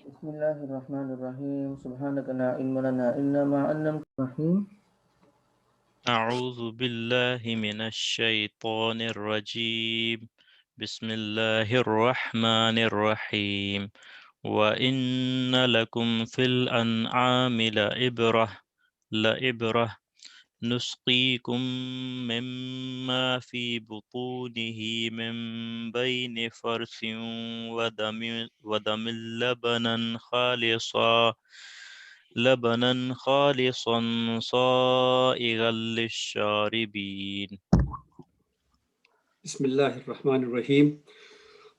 بسم الله الرحمن الرحيم سبحانك لا علم لنا إلا ما علمتنا الرحيم. أعوذ بالله من الشيطان الرجيم. بسم الله الرحمن الرحيم. وإن لكم في الأنعام لعبرة نسقيكم مما في بطونه من بين فرث ودم لبنا خالصا صائغا للشاربين. بسم اللہ الرحمن الرحیم۔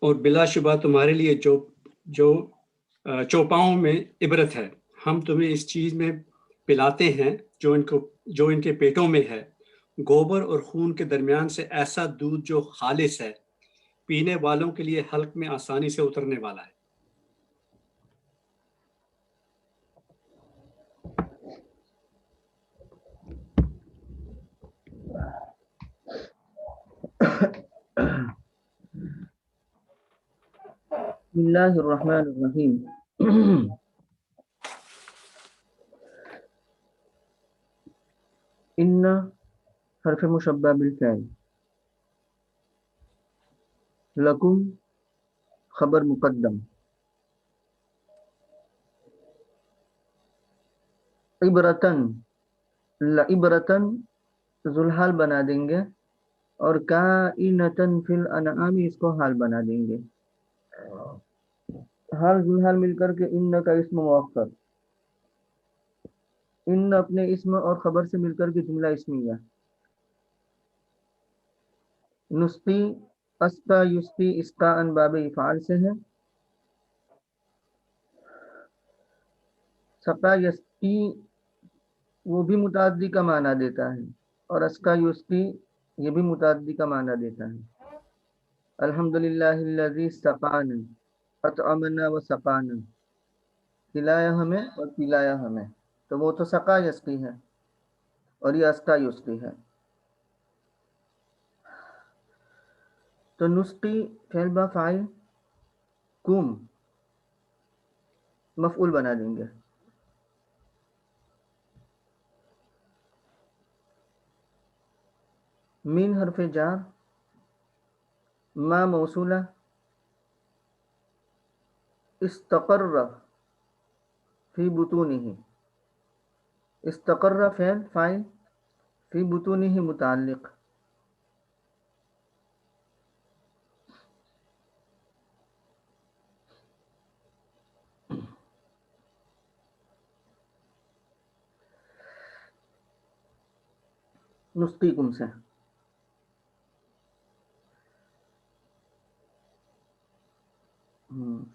اور بلا شبہ تمہارے لیے جو چوپاؤں میں عبرت ہے، ہم تمہیں اس چیز میں پلاتے ہیں جو ان کے پیٹوں میں ہے، گوبر اور خون کے درمیان سے ایسا دودھ جو خالص ہے، پینے والوں کے لیے حلق میں آسانی سے اترنے والا ہے۔ بسم الله الرحمن الرحيم. إن حرف مشبہ بالفعل، لکم خبر مقدم، عبرتن لعبرتن ذوالحال بنا دیں گے، اور کائنتن فی الانعام اس کو حال بنا دیں گے۔ حال ذوالحال مل کر کے ان کا اسم مؤخر، ان اپنے اسم اور خبر سے مل کر کے جملہ اسمیہ۔ نسقی اسقا یسقی اسقا ان باب افعال سے ہے۔ سقا یسقی وہ بھی متعدی کا معنی دیتا ہے، اور اسقا یسقی یہ بھی متعدی کا معنی دیتا ہے۔ الحمدللہ الذی سقانا، اطعمنا و سقانا، کھلایا ہمیں اور پلایا ہمیں، تو وہ تو سقا یسقی ہے، اور یہ اسقا یسقی ہے۔ تو نسقی فعل با فاعل، کم مفعول بنا دیں گے۔ من حرف جار، ما موصولہ، استقر فی بطونہ، استقر فعل فاعل، فی بطونہ متعلق۔ نسقیکم سے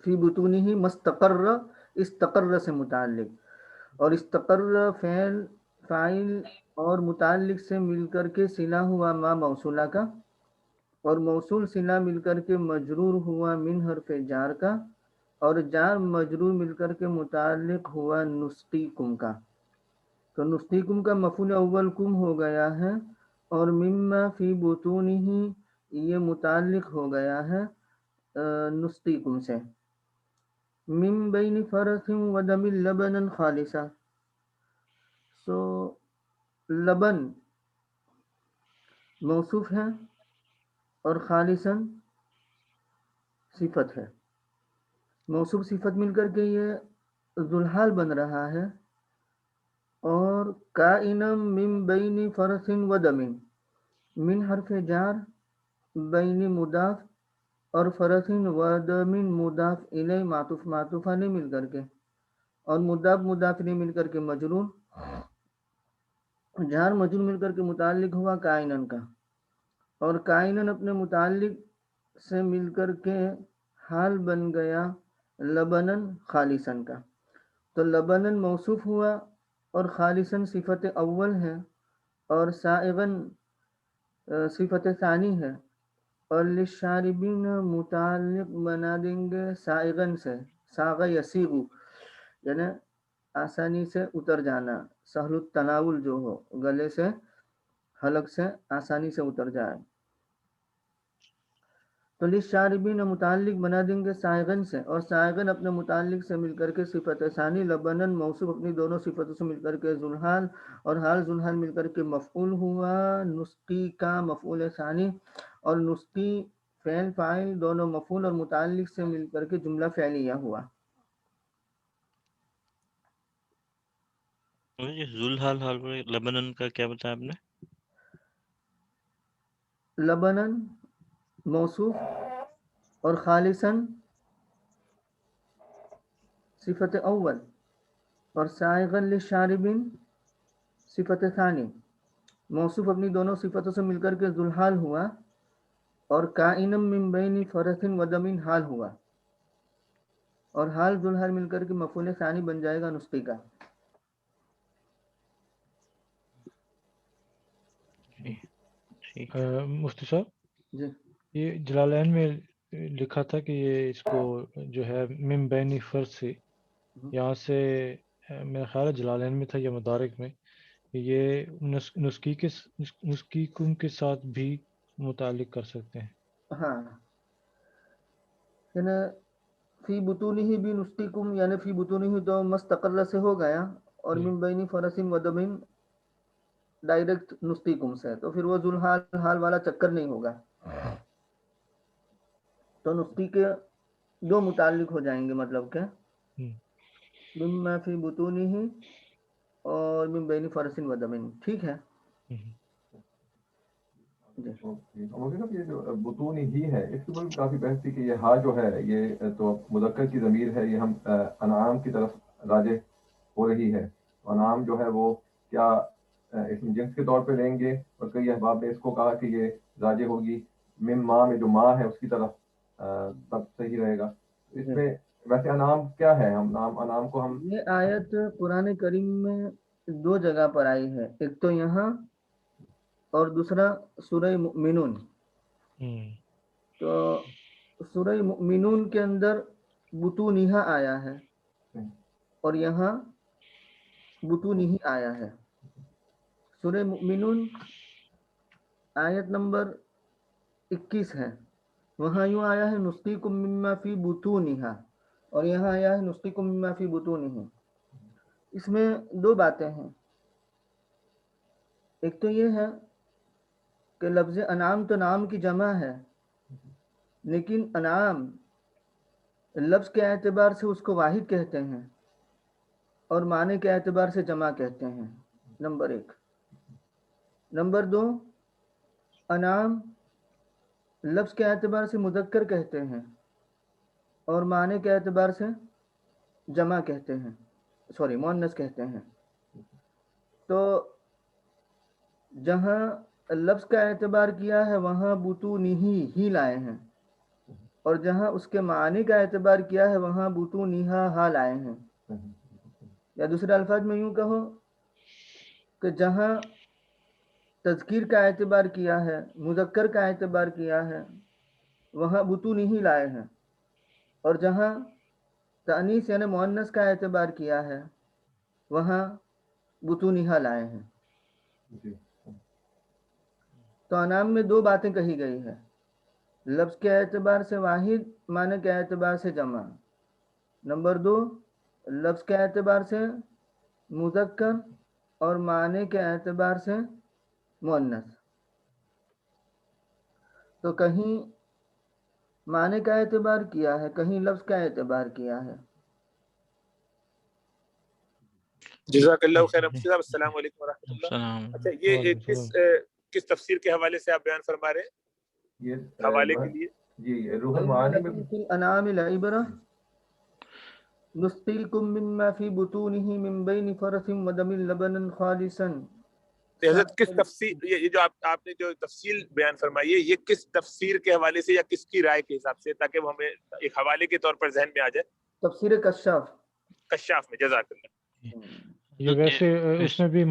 فی بطونہ مستقر، استقر سے متعلق، اور استقر فعل فاعل اور متعلق سے مل کر کے صلہ ہوا ما موصولہ کا، اور موصول صلہ مل کر کے مجرور ہوا من حرف جار کا، اور جار مجرور مل کر کے متعلق ہوا نسقیکم کا۔ تو نسقیکم کا مفعول اول کم ہو گیا ہے، اور مما فی بطونہ یہ متعلق ہو گیا ہے نسقیکم سے۔ من بین فرث و دم لبنا خالصا، سو لبن موصوف ہے اور خالصاً صفت ہے۔ موصوف صفت مل کر کے یہ ذوالحال بن رہا ہے، اور کائنم من بین فرث و دم، من حرف جار، بین مضاف، اور فرث و دم مضاف الیہ معطوف معطوف علیہ مل کر کے، اور مضاف مضاف الیہ مل کر کے مجرور، جار مجرور مل کر کے متعلق ہوا کائنن کا، اور کائنن اپنے متعلق سے مل کر کے حال بن گیا لبنن خالصاً کا۔ تو لبنن موصوف ہوا اور خالصاً صفت اول ہے، اور سائغن صفت ثانی ہے، اور للشاربین متعلق بنا دیں گے سائغن سے، ساغ یسیغو یعنی آسانی سے اتر جانا، سہل التناول جو ہو، گلے سے حلق سے آسانی سے اتر جائے۔ تو للشاربین متعلق بنا دیں گے سائغن سے، اور سائغن اپنے متعلق سے مل کر کے صفت ثانی لبنن موصوف اپنی دونوں صفتوں سے مل کر کے ذوالحال، اور حال ذوالحال مل کر کے مفعول ہوا، نسقی کا مفعول ثانی، اور نسقی فعل فاعل دونوں مفعول اور متعلق سے مل کر کے جملہ فعلیہ ہوا۔ ذوالحال حال لبنن کا کیا بتایا آپ نے؟ لبنن موصوف اور خالصاً صفت اول، اور سائغن للشاربین صفت ثانی، موصوف اپنی دونوں صفتوں سے مل کر کے ذوالحال ہوا، اور کائنم من بین فرث و دم حال ہوا، اور حال ذوالحال مل کر کے مفعول ثانی بن جائے گا نسخی کا۔ ٹھیک مفتی صاحب جی یہ جلالین میں لکھا تھا کہ یہ اس کو جو ہے من بینی فرض سے، یہاں سے میرا خیال ہے جلالین میں تھا یا مدارک میں، یہ نسخیکم کے ساتھ بھی متعلق کر سکتے ہیں۔ ہاں، یعنی فی بطونہ بھی نسخیکم، یعنی فی بطونہ تو مستقر سے ہو گیا، اور من بین فرث و دم ڈائریکٹ نسخیکم سے، تو پھر وہ ذوالحال حال والا چکر نہیں ہوگا، تو نسخی کے دو متعلق ہو جائیں گے، مطلب کہ مما فی بطونہ اور من بین فرث و دم، ٹھیک ہے۔ مجھے نا یہ جو بطون ہی ہے اس کے اوپر بھی کافی بحث تھی کہ یہ ہا جو ہے یہ تو مذکر کی ضمیر ہے، یہ ہم انعام کی طرف راجع ہو رہی ہے، انعام جو ہے وہ کیا اس میں جنس کے طور پہ لیں گے، اور کئی احباب نے اس کو کہا کہ یہ راجع ہوگی مم ماں میں جو ماں ہے اس کی طرف، تب صحیح رہے گا۔ اس میں ویسے انعام کیا ہے، ہم انعام کو ہم یہ آیت قرآن کریم میں دو جگہ پر آئی ہے، ایک تو یہاں اور دوسرا سورہ مؤمنون۔ تو سورہ مؤمنون کے اندر بطونہا آیا ہے، اور یہاں بطونہی آیا ہے۔ سورہ مؤمنون آیت نمبر 21 ہے، وہاں یوں آیا ہے نسقیکم مما فی بطونہا، اور یہاں آیا ہے نسقیکم مما فی بطونہا۔ اس میں دو باتیں ہیں، ایک تو یہ ہے کہ لفظ انعام تو نام کی جمع ہے، لیکن انعام لفظ کے اعتبار سے اس کو واحد کہتے ہیں اور معنی کے اعتبار سے جمع کہتے ہیں، نمبر ایک۔ نمبر دو، انعام لفظ کے اعتبار سے مذکر کہتے ہیں اور معنی کے اعتبار سے جمع کہتے ہیں، مؤنث کہتے ہیں۔ تو جہاں لفظ کا اعتبار کیا ہے وہاں بطونہی ہی لائے ہیں، اور جہاں اس کے معنی کا اعتبار کیا ہے وہاں بطونہا ہا لائے ہیں۔ یا دوسرے الفاظ میں یوں کہو کہ جہاں تذکیر کا اعتبار کیا ہے، مذکر کا اعتبار کیا ہے، وہاں بطونہی لائے ہیں، اور جہاں تانیث یعنی مؤنث کا اعتبار کیا ہے وہاں بطونہا لائے ہیں۔ تو انعام میں دو باتیں کہی گئی ہے، لفظ کے اعتبار سے واحد، معنی کے اعتبار سے جمع۔ نمبر دو، لفظ کے اعتبار سے مذکر اور معنی کے اعتبار سے مؤنث۔ تو کہیں معنی کا اعتبار کیا ہے، کہیں لفظ کا اعتبار کیا ہے۔ جزاک اللہ خیر۔ السلام علیکم ورحمۃ اللہ۔ السلام۔ اچھا یہ کس تفسیر کے حوالے سے آپ بیان فرما رہے ہیں؟ یہ حوالے کے لیے جی روح المعانی میں فی الانعام العبرہ نسقیکم مما فی بطونہ من بین فرث ودم لبنا خالصا۔ حضرت کس تفسیر، یہ جو آپ نے جو تفصیل بیان فرمائی ہے یہ کس تفسیر کے حوالے سے یا کس کی رائے کے حساب سے، تاکہ وہ ہمیں ایک حوالے کے طور پر ذہن میں آ جائے؟ تفسیر کشاف۔ کشاف میں، جزاک اللہ۔ یہ ویسے اس میں بھی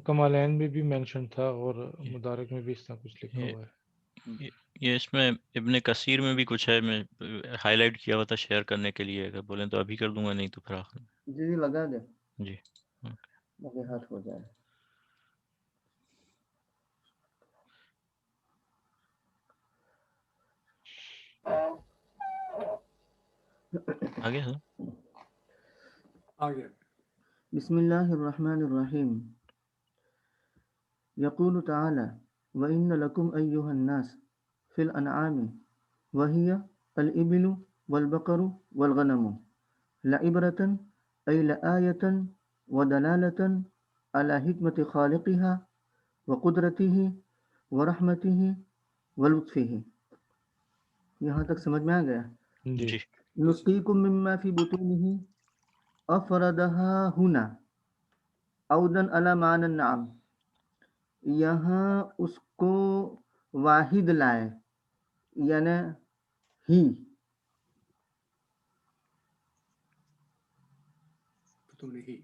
کمالین میں بھی مینشن تھا اور مدارک میں بھی اس طرح کچھ لکھا ہوا ہے۔ یہ اس میں ابن کثیر میں بھی کچھ ہے، میں ہائی لائٹ کیا ہوا تھا شیئر کرنے کے لیے، اگر بولیں تو ابھی کر دوں گا، نہیں تو پھر آخر میں۔ جی لگا دیں، جی مجھے ہاتھ ہو جائے۔ آگے ہے آگے بسم اللہ الرحمن الرحیم یقول تعالی وَإِنَّ لَكُمْ أَيُّهَا النَّاسِ فِي الْأَنْعَامِ وَهِيَ الْإِبِلُ وَالْبَقَرُ وَالْغَنَمُ لَعِبْرَةً أي لآية ودلالة على حكمة خالقها وقدرته ورحمته ولطفه. یہاں تک سمجھ میں آ گیا؟ جی جی نسقيكم مما في بطونه أفردها هنا عودا على معنى النعم. یہاں اس کو واحد لائے یعنی ہی تو نہیں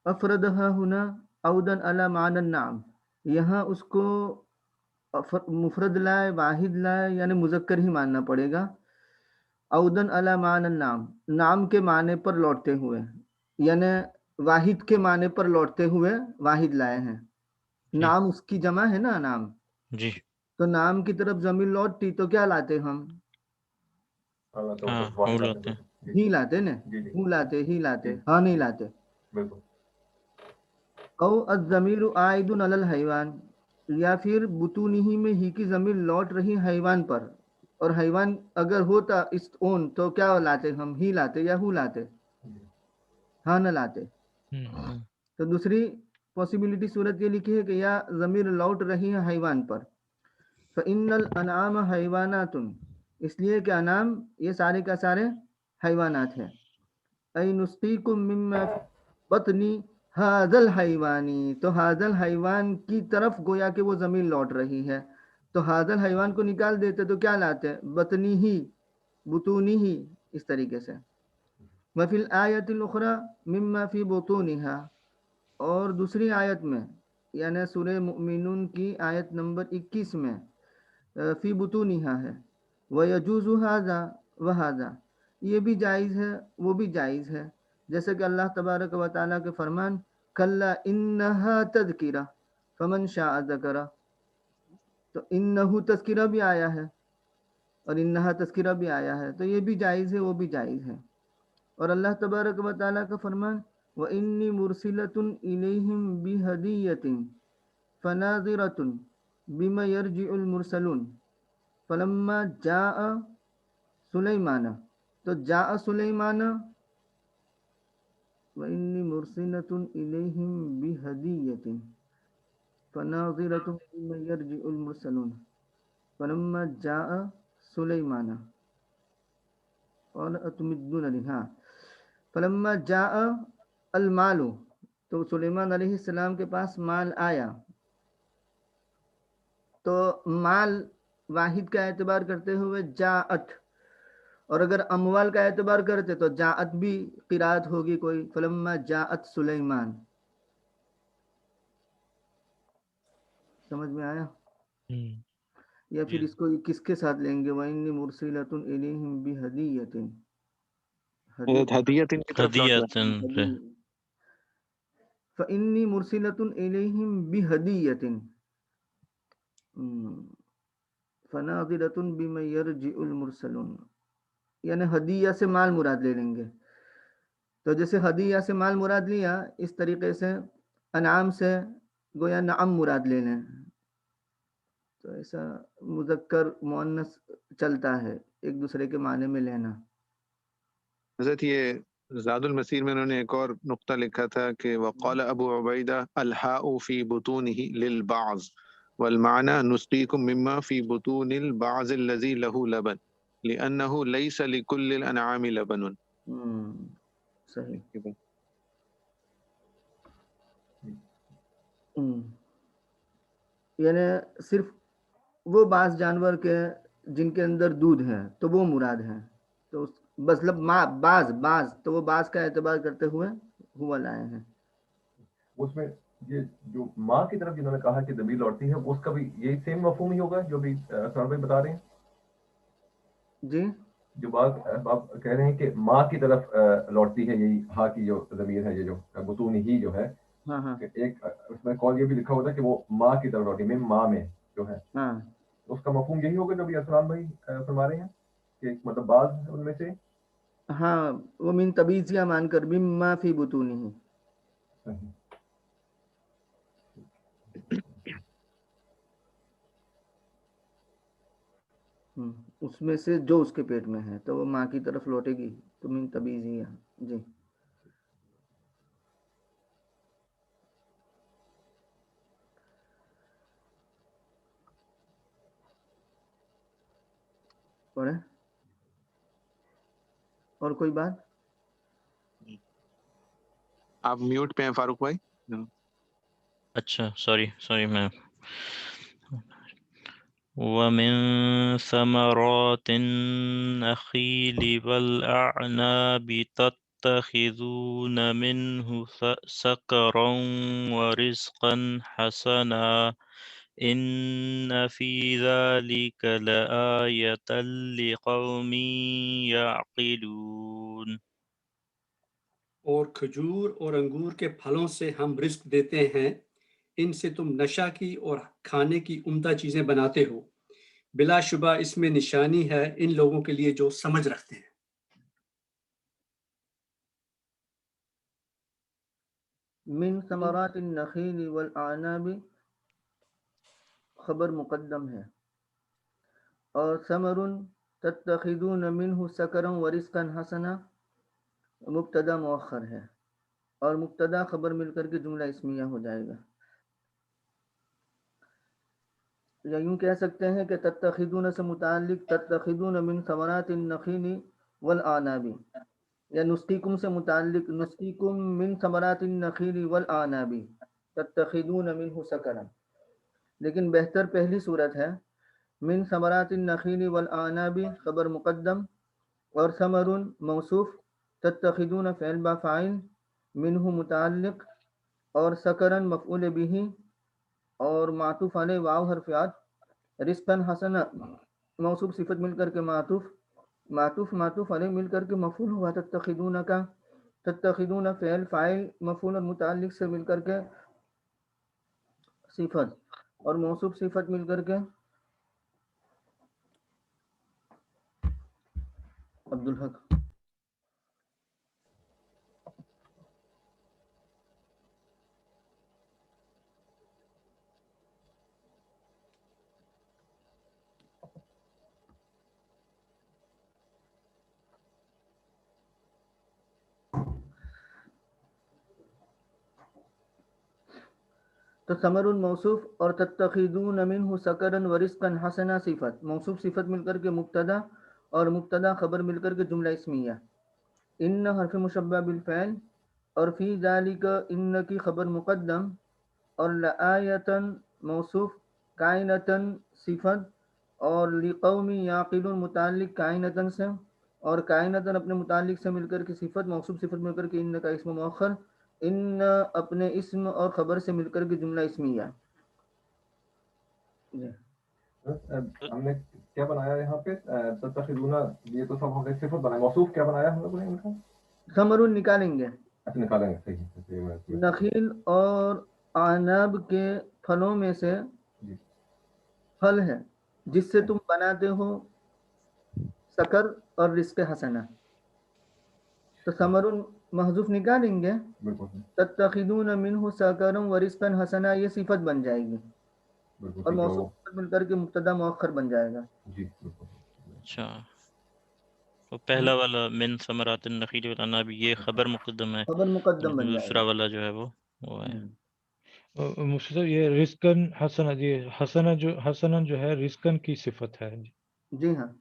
افردها هنا عودا على معنى النعم. یہاں اس کو مفرد لائے واحد لائے یعنی مذکر ہی ماننا پڑے گا. عودن علی معنی النعم نام کے معنی پر لوٹتے ہوئے یعنی واحد کے معنی پر لوٹتے ہوئے واحد لائے ہیں. نام اس کی جمع ہے نا نام. جی تو نام کی طرف ضمیر لوٹتی تو کیا لاتے ہم؟ ہم لاتے ہیں ہی لاتے نا. ہوں لاتے ہی لاتے ہاں نہیں لاتے. بالکل. او الضمیر عائد علی الحیوان یا پھر بطونہ میں ہی کی ضمیر لوٹ رہی حیوان پر اور حیوان اگر ہوتا اس اون تو کیا لاتے ہم؟ ہی لاتے یا ہو لاتے؟ ہاں نہ لاتے. تو دوسری پاسبلٹی صورت یہ لکھی ہے کہ یا ضمیر لوٹ رہی ہے حیوان پر. فإن الانعام حیوانات اس لیے کہ انعام یہ سارے کا سارے حیوانات ہیں. ای نسقیکم مما بطنی ھذا الحیوانی تو ھذا الحیوان کی طرف گویا کہ وہ ضمیر لوٹ رہی ہے. تو ھذا الحیوان کو نکال دیتے تو کیا لاتے؟ بطنی ہی بطونی ہی اس طریقے سے. وفی الآیت الاخری مما فی بطونها اور دوسری آیت میں یعنی سورہ مؤمنون کی آیت نمبر 21 میں فی بطونها ہے. ویجوز ھذا وھذا یہ بھی جائز ہے وہ بھی جائز ہے جیسے کہ اللہ تبارک و تعالیٰ کے فرمان کلا انہا تذکرہ فمن شاء ذکرہ. تو انہو تذکرہ بھی آیا ہے اور انہا تذکرہ بھی آیا ہے تو یہ بھی جائز ہے وہ بھی جائز ہے. اور اللہ تبارک و تعالیٰ کا فرمان وَإِنِّي مُرْسِلَةٌ إِلَيْهِمْ بِهَدِيَّةٍ فَنَاظِرَةٌ بِمَ يَرْجِعُ الْمُرْسَلُونَ فَلَمَّا جَاءَ سُلَيْمَانَ تو جاء سلیمان وَإِنِّي مُرْسِلَةٌ إِلَيْهِمْ بِهَدِيَّةٍ فَنَاظِرَةٌ بِمَ يَرْجِعُ الْمُرْسَلُونَ فَلَمَّا جَاءَ سُلَيْمَانَ قَالَ أَتُمِدُّونَنِي فَلَمَّا جَاءَ الْمَالُ تو سلیمان علیہ السلام کے پاس مال آیا. تو مال واحد کا اعتبار کرتے ہوئے جاءت اور اگر اموال کا اعتبار کرتے تو جاءت بھی قرات ہوگی کوئی فلما جاءت سلیمان. سمجھ میں آیا؟ یا پھر اس کو کس کے ساتھ لیں گے وَإِنِّي مُرْسِلَةٌ إِلَيْهِمْ بِهَدِيَّةٍ ہدیت کی طرف لوٹنا. فَإِنِّي مُرْسِلَةٌ إِلَيْهِمْ بِهَدِيَّةٍ فَنَاظِرَةٌ بِمَ يَرْجِعُ الْمُرْسَلُونَ یعنی ہدیہ سے مال مراد لے لیں گے. تو جیسے ہدیہ سے مال مراد لیا اس طریقے سے انعام سے گویا نعم مراد لے لیں. تو ایسا مذکر مؤنث چلتا ہے ایک دوسرے کے معنی میں لینا. حضرت یہ زاد المسیر میں انہوں نے ایک اور نقطہ لکھا تھا کہ وقال ابو عبیدہ الحاء فی بطونہ للبعض والمعنى نسقيكم مما في بطون البعض الذي له لبن لأنه ليس لكل الأنعام لبن. صحیح. یعنی صرف وہ بعض جانور کے جن کے اندر دودھ ہے تو وہ مراد ہے. تو مطلب بعض تو وہ بعض کا اعتبار کرتے ہوئے ہوا لائے ہیں. اس میں یہ جو ماں کی طرف جنہوں نے کہا کہ ضمیر لوٹتی ہے اس کا بھی یہی سیم مفہوم ہی ہوگا جو بھی اسرار بھائی بتا رہے ہیں. جی جو بات آپ کہہ رہے ہیں کہ ماں کی طرف لوٹتی ہے، یہی ہا کی جو ضمیر ہے، یہ جو بطون ہی جو ہے، ہاں ہاں کہ ایک اس میں قول یہ بھی لکھا ہوتا ہے کہ وہ ماں کی طرف لوٹی، من ماں میں جو ہے، ہاں اس کا مفہوم یہی ہوگا جو ابھی اسلام بھائی فرما رہے ہیں کہ مطلب بعض ان میں سے. ہاں، وہ من تبیزیہ مان کر مما فی بطونہ. صحیح. اس میں سے جو اس کے پیٹ میں ہے تو وہ ماں کی طرف لوٹے گی، تو من تبیزیہ. جی پڑھے اور کوئی بات؟ آپ میوٹ پہ ہیں فاروق بھائی. اچھا سوری میں وَمِن ثَمَرَاتِ النَّخِيلِ وَالْأَعْنَابِ تَتَّخِذُونَ مِنْهُ سَكَرًا وَرِزْقًا حَسَنًا إِنَّ فِي ذَلِكَ لَآيَةً لِقَوْمٍ يَعْقِلُونَ. اور کھجور اور انگور کے پھلوں سے ہم رزق دیتے ہیں، ان سے تم نشہ کی اور کھانے کی عمدہ چیزیں بناتے ہو، بلا شبہ اس میں نشانی ہے ان لوگوں کے لیے جو سمجھ رکھتے ہیں. من ثمرات النخیل والاعناب خبر مقدم ہے، اور ثمر تتخذون منہ سکرا ورزقا حسنا مبتدا مؤخر ہے، اور مبتدا خبر مل کر کے جملہ اسمیہ ہو جائے گا. یا یوں کہہ سکتے ہیں کہ تتخذون سے متعلق تتخذون من ثمرات النخیل والاعناب، یا نسقیکم سے متعلق نسقیکم من ثمرات النخیل والاعناب تتخذون منہ سکرا. لیکن بہتر پہلی صورت ہے من ثمرات النخیل والاعناب خبر مقدم اور ثمر موصوف، تتخذون فعل با فاعل، منہ متعلق، اور سکرا مفعول به اور معطوف علیہ واو حرف عطف، رزقا حسنا موصوف صفت مل کر کے معطوف علیہ مل کر کے مفعول ہوا تتخذون کا، تتخذون فعل فاعل مفعول اور متعلق سے مل کر کے صفت، اور موصوف صفت مل کر کے عبدالحق. تو ثمر موصوف اور تتخذون منہ سکرا ورزقا حسنا صفت، موصوف صفت مل کر کے مبتدا اور مبتدا خبر مل کر کے جملہ اسمیہ. ان حرف مشبہ بالفعل، اور فی ذالک ان کی خبر مقدم، اور لآیۃ موصوف، کائنۃ صفت، اور لقوم یعقلون متعلق کائنۃ سے، اور کائنۃ اپنے متعلق سے مل کر کے صفت، موصوف صفت مل کر کے ان کا اسم مؤخر، ان اپنے اسم اور خبر سے مل کر کے جملہ اسمیہ. ہم نے کیا بنایا یہاں پہ تتخذون، یہ تو سب ہم نے صفت بنایا، موصوف کیا بنایا ہم لوگوں نے ان کا؟ ثمر نکالیں گے، اچھا نکالیں گے. صحیح. نخیل اور اعناب کے پھلوں میں سے جی. پھل ہے جس سے تم بناتے ہو سکر اور رزق حسنہ. تو ثمر محذوف نکالیں گے، بالکل. تتخذون منہ سکرا ورزقا حسنا یہ صفت بن جائے گی، بالکل اور ٹھیک ہے. موصوف مل کر کے مبتدا مؤخر بن جائے گا. جی بالکل. اچھا، تو پہلا والا من ثمرات النخیل والعناب یہ خبر مقدم ہے، خبر مقدم بن جائے دوسرا گا. والا جو ہے وہ ہے. مفتی صاحب یہ رزقن حسنا، یہ حسنا جو ہے رزقن کی صفت ہے. جی ہاں،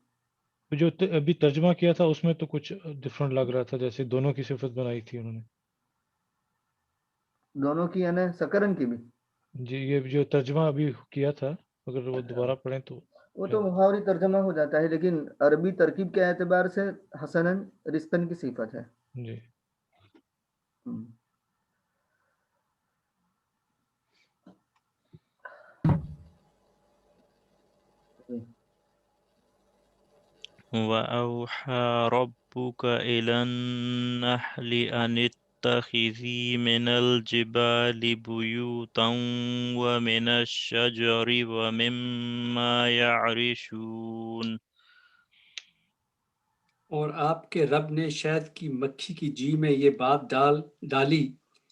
جو ابھی ترجمہ کیا تھا اس میں تو کچھ ڈفرنٹ لگ رہا تھا، جیسے دونوں کی صفت بنائی تھی انہوں نے. دونوں کی یعنی سکرن کی بھی. جی یہ جو ترجمہ ابھی کیا تھا اگر وہ دوبارہ پڑھیں تو. وہ تو محاوری ترجمہ ہو جاتا ہے، لیکن عربی ترکیب کے اعتبار سے حسنن رزقن کی صفت ہے. جی وأوحى ربك إلى النحل أن اتخذي من الجبال بيوتا ومن الشجر ومما يعرشون. اور آپ کے رب نے شہد کی مکھی کی جی میں یہ بات ڈالی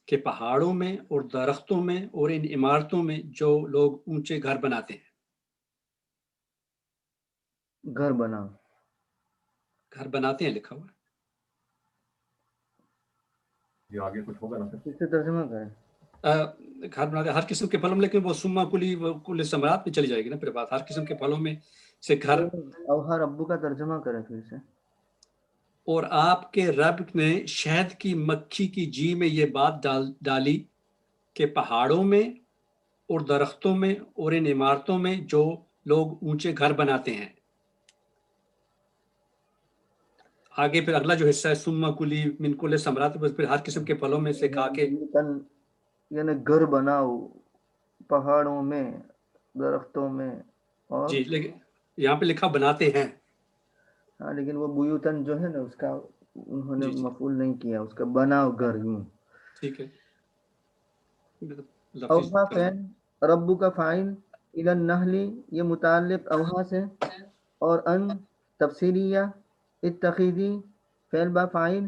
کہ پہاڑوں میں اور درختوں میں اور ان عمارتوں میں جو لوگ اونچے گھر بناتے ہیں. گھر بناؤ، گھر بناتے ہیں لکھا ہوا ہے. یہ آگے کچھ ہوگا نا پھر؟ اس سے ترجمہ کریں. گھر بناتے ہیں ہر قسم کے پھلوں میں، لیکن وہ سما کل ثمرات میں چلی جائے گی نا پھر بات. ہر قسم کے پھلوں میں سے گھر. اوہا ربو کا ترجمہ کریں پھر سے. اور آپ کے رب نے شہد کی مکھی کی جی میں یہ بات ڈالی کہ پہاڑوں میں اور درختوں میں اور ان عمارتوں میں جو لوگ اونچے گھر بناتے ہیں. آگے پھر اگلا جو حصہ ہے سما کلی من کل ثمرات، پھر ہر قسم کے پھلوں میں سے کھا کے. یعنی گھر بناؤ پہاڑوں میں، درختوں میں اور جی لیکن یہاں پہ لکھا بناتے ہیں. ہاں لیکن وہ بیوتن جو ہے نا اس کا انہوں نے جی مفعول نہیں کیا، اس کا بناؤ گھر یوں. ٹھیک ہے. اوہا فعل، ربو کا فاعل، الی النحل یہ متعلق اوہا سے، اور ان تفسیریہ، اتخذی فعل با فاعل،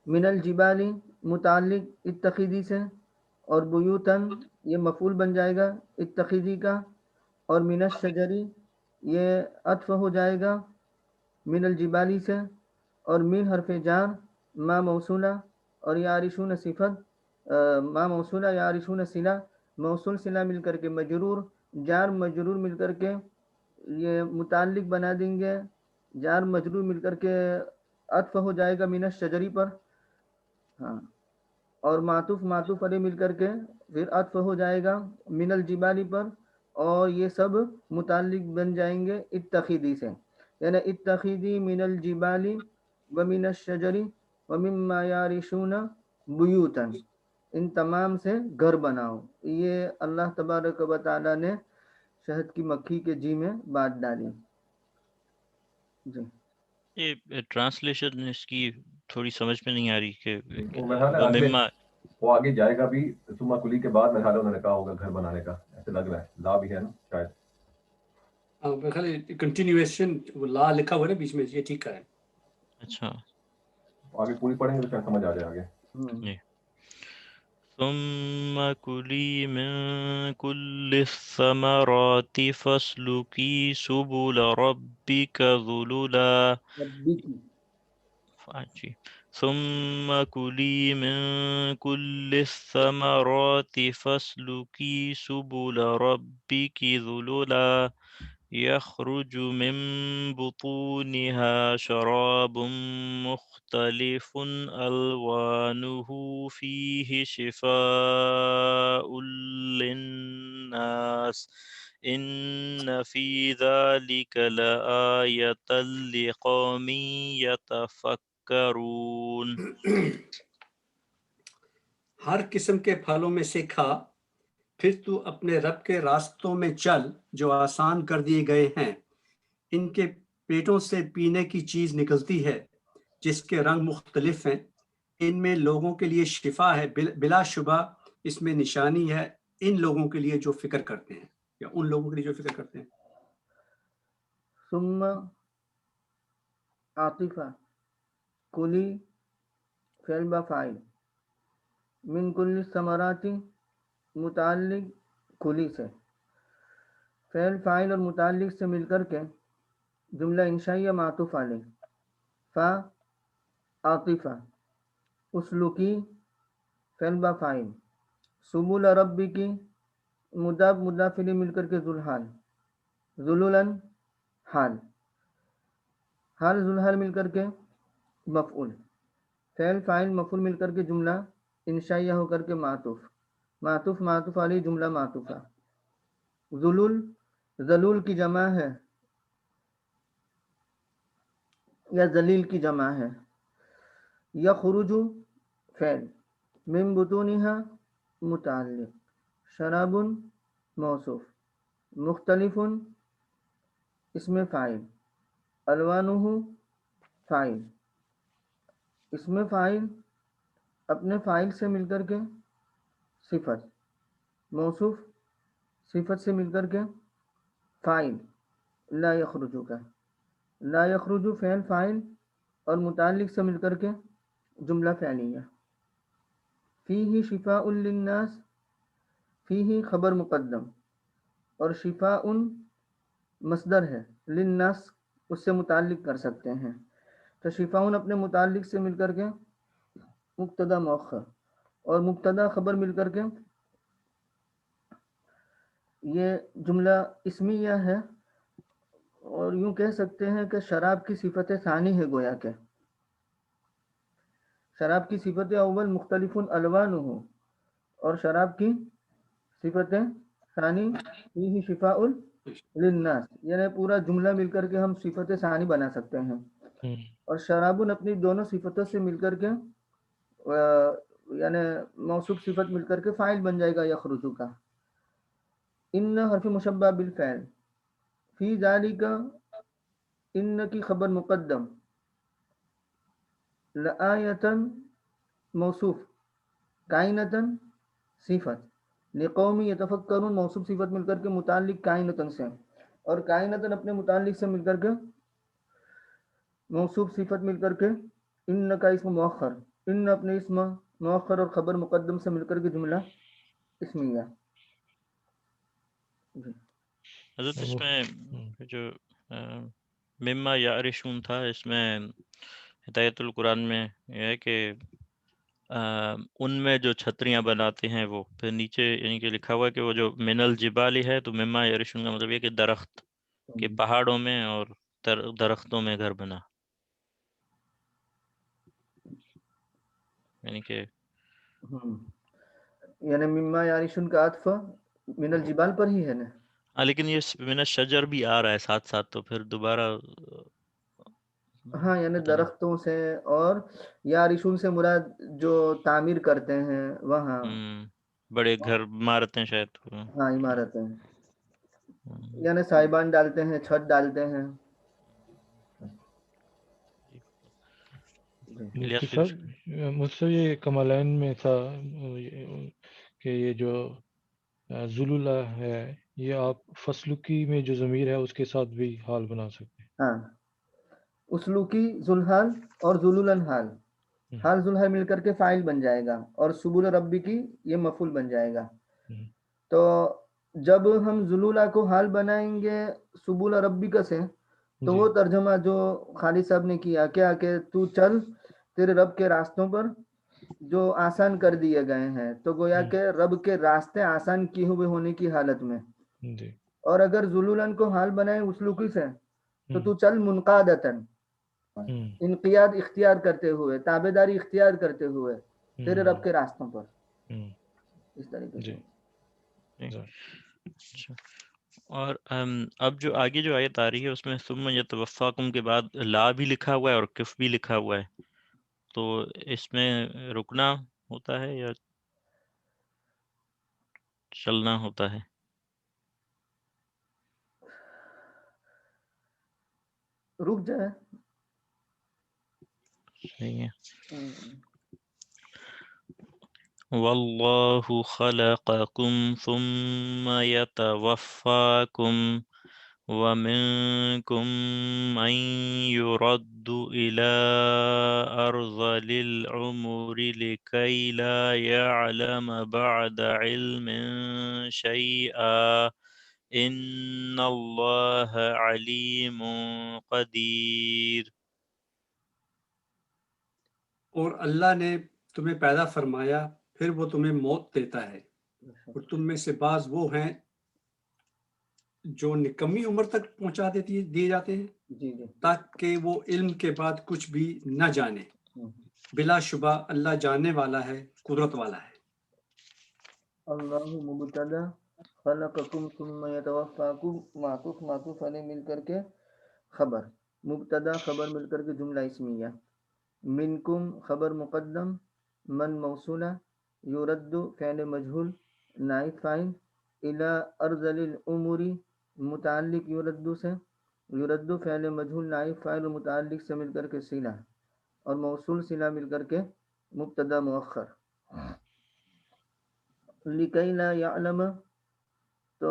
من الجبال متعلق اتخذی سے، اور بیوتن یہ مفعول بن جائے گا اتخذی کا، اور من الشجری یہ عطف ہو جائے گا من الجبالی سے، اور من حرف جار ما موصولہ، اور یارشون صفت ما موصولہ یارشون صلہ، موصول صلہ مل کر کے مجرور، جار مجرور مل کر کے یہ متعلق بنا دیں گے، جار مجرور مل کر کے عطف ہو جائے گا من الشجری پر. ہاں، اور معطوف علیہ مل کر کے پھر عطف ہو جائے گا من الجبالی پر، اور یہ سب متعلق بن جائیں گے اتخذی سے. یعنی اتخذی من الجبال ومن الشجر ومما یارشون بیوتا، ان تمام سے گھر بناؤ. یہ اللہ تبارک و تعالی نے شہد کی مکھی کے جی میں بات ڈالی. جی یہ ٹرانسلیشن اس کی تھوڑی سمجھ میں نہیں آ رہی کہ وہ میرا خیال ہے آگے ومما وہ آگے جائے گا بھی ثم کلی کے بعد میرے خیال ہے انہوں نے کہا ہوگا گھر بنانے کا، ایسے لگ رہا ہے. لا بھی ہے نا شاید. کنٹینیویشن لا لکھا ہوا ہے بیچ میں، یہ ٹھیک ہے. اچھا آگے پوری پڑھیں گے تو شاید سمجھ آ جائے آگے. جی. ثم كلي من كل الثمرات فاسلكي سبل ربك ذللا. ثم كلي من كل الثمرات فاسلكي سبل ربك ذللا يخرج من بطونها شراب مختلف ألوانه فيه شفاء للناس إن في ذلك لآية لقوم يتفكرون. ہر قسم کے پھلوں میں سے کھا، پھر تو اپنے رب کے راستوں میں چل جو آسان کر دیے گئے ہیں. ان کے پیٹوں سے پینے کی چیز نکلتی ہے جس کے رنگ مختلف ہیں، ان میں لوگوں کے لیے شفا ہے، بلا شبہ اس میں نشانی ہے ان لوگوں کے لیے جو فکر کرتے ہیں، یا ان لوگوں کے لیے جو فکر کرتے ہیں. ثم عاطفہ کلی فعل با فاعل، من کل ثمرات متعلق کلی سے، فعل فاعل اور متعلق سے مل کر کے جملہ انشائیہ معطوف علیہ. فا عاطفہ، اسلوکی فعل با فاعل، سبول ربی کی مضاف مضاف الیہ مل کر کے ذوالحال، ذلولن حال، حال ذوالحال مل کر کے مفعول، فعل فاعل مفعول مل کر کے جملہ انشائیہ ہو کر کے معطوف، معطوف معطوف علیہ جملہ معطوفہ. ذلول ذلول کی جمع ہے یا ذلیل کی جمع ہے. یخرج فعل، من بطونها متعلق، شراب موصوف. مختلف اسم فاعل. الوانہ فاعل. اسم فاعل اپنے فاعل سے مل کر کے صفت. موصوف صفت سے مل کر کے فاعل. لا یخرجو کا لا یخرجو فعل فاعل اور متعلق سے مل کر کے جملہ فعلیہ. فیہ شفاء للناس. فیہ خبر مقدم اور شفاء مصدر ہے. للناس اس سے متعلق کر سکتے ہیں. تو شفاء اپنے متعلق سے مل کر کے مبتدا مؤخر اور مبتدا خبر مل کر کے یہ جملہ اسمیہ ہے. اور یوں کہہ سکتے ہیں کہ شراب کی صفت ثانی ہے گویا کہ شراب کی صفت اول مختلف الوانہ اور شراب کی صفت ثانی فیہ شفاء للناس یعنی پورا جملہ مل کر کے ہم صفت ثانی بنا سکتے ہیں. اور شرابن اپنی دونوں صفتوں سے مل کر کے یعنی موصوف صفت مل کر کے فاعل بن جائے گا یخرجو کا. ان حرف مشبہ بالفعل. فی ذالک ان کی خبر مقدم. لآیتن موصوف. کائنتن صفت. لقوم یتفکرون موصوف صفت مل کر کے متعلق کائنتن سے اور کائنتن اپنے متعلق سے مل کر کے موصوف صفت مل کر کے ان کا اسم مؤخر. ان اپنے اسم مؤخر اور خبر مقدم سے مل کر کے جملہ اسمیہ. حضرت اس میں جو مما یعرشون تھا اس میں ہدایت القرآن میں یہ ہے کہ ان میں جو چھتریاں بناتے ہیں وہ پھر نیچے یعنی کہ لکھا ہوا ہے کہ وہ جو من الجبالی ہے تو مما یعرشون کا مطلب یہ کہ درخت کہ پہاڑوں میں اور درختوں میں گھر بنا یعنی کہ یعنی مما یعرشون کا عطف من الجبال پر ہی ہے نا. ہاں لیکن یہ من الشجر بھی آ رہا ہے ساتھ ساتھ تو پھر دوبارہ ہاں یعنی درختوں سے اور یعرشون سے مراد جو تعمیر کرتے ہیں وہاں بڑے گھر عمارتیں شاید. ہاں عمارتیں یعنی صاحبان ڈالتے ہیں چھت ڈالتے ہیں. مفتی صاحب مجھ سے یہ کمالین میں تھا کہ یہ جو ذلولہ ہے یہ آپ فسلکی میں جو ضمیر ہے اس کے ساتھ بھی حال بنا سکتے ہیں. ہاں اسلوکی ذوالحال اور ذلولن حال. حال ذوالحال مل کر کے فاعل بن جائے گا اور سبول ربی کی یہ مفعول بن جائے گا. تو جب ہم ذلولہ کو حال بنائیں گے سبول ربی کا سے تو وہ ترجمہ جو خالد صاحب نے کیا کیا کہ تو چل تیرے رب کے راستوں پر جو آسان کر دیے گئے ہیں تو گویا کہ رب کے راستے آسان کیے ہوئے ہونے کی حالت میں. اور اگر ذلولن کو حال بنائیں اسلوکی سے تو چل منقادتن انقیاد اختیار کرتے ہوئے تابعداری اختیار کرتے ہوئے تیرے رب کے راستوں پر اس طریقے سے. اور اب جو آگے جو آیت آ رہی ہے اس میں ثم یتوفاکم کے بعد لا بھی لکھا ہوا ہے اور کف بھی لکھا ہوا ہے تو اس میں رکنا ہوتا ہے یا چلنا ہوتا ہے؟ رک جائے. صحیح ہے. واللہ خلقکم ثم یتوفاکم ومنکم من یرد الى ارذل العمر لکی لا یعلم بعد علم شیئا ان اللہ علیم قدیر. اور اللہ نے تمہیں پیدا فرمایا پھر وہ تمہیں موت دیتا ہے اور تم میں سے بعض وہ ہیں جو نکمی عمر تک پہنچا دیے جاتے ہیں تاکہ وہ علم کے بعد کچھ بھی نہ جانے. بلا شبہ اللہ جاننے والا ہے قدرت والا ہے. اللہ مبتدا خلقکم ثم یتوفاکم معطوف علیہ مل کر کے خبر مبتدا خبر مل کر کے جملہ اسمیہ. منکم خبر مقدم من موصولہ یرد فعل مجہول نائب فاعل الا ارذل الامور متعلق یردو سے، یردو فعل مجہول نائب فاعل اور متعلق سے مل کر کے صلہ اور موصول صلہ مل کر کے مبتدا مؤخر. لکی لا یعلم تو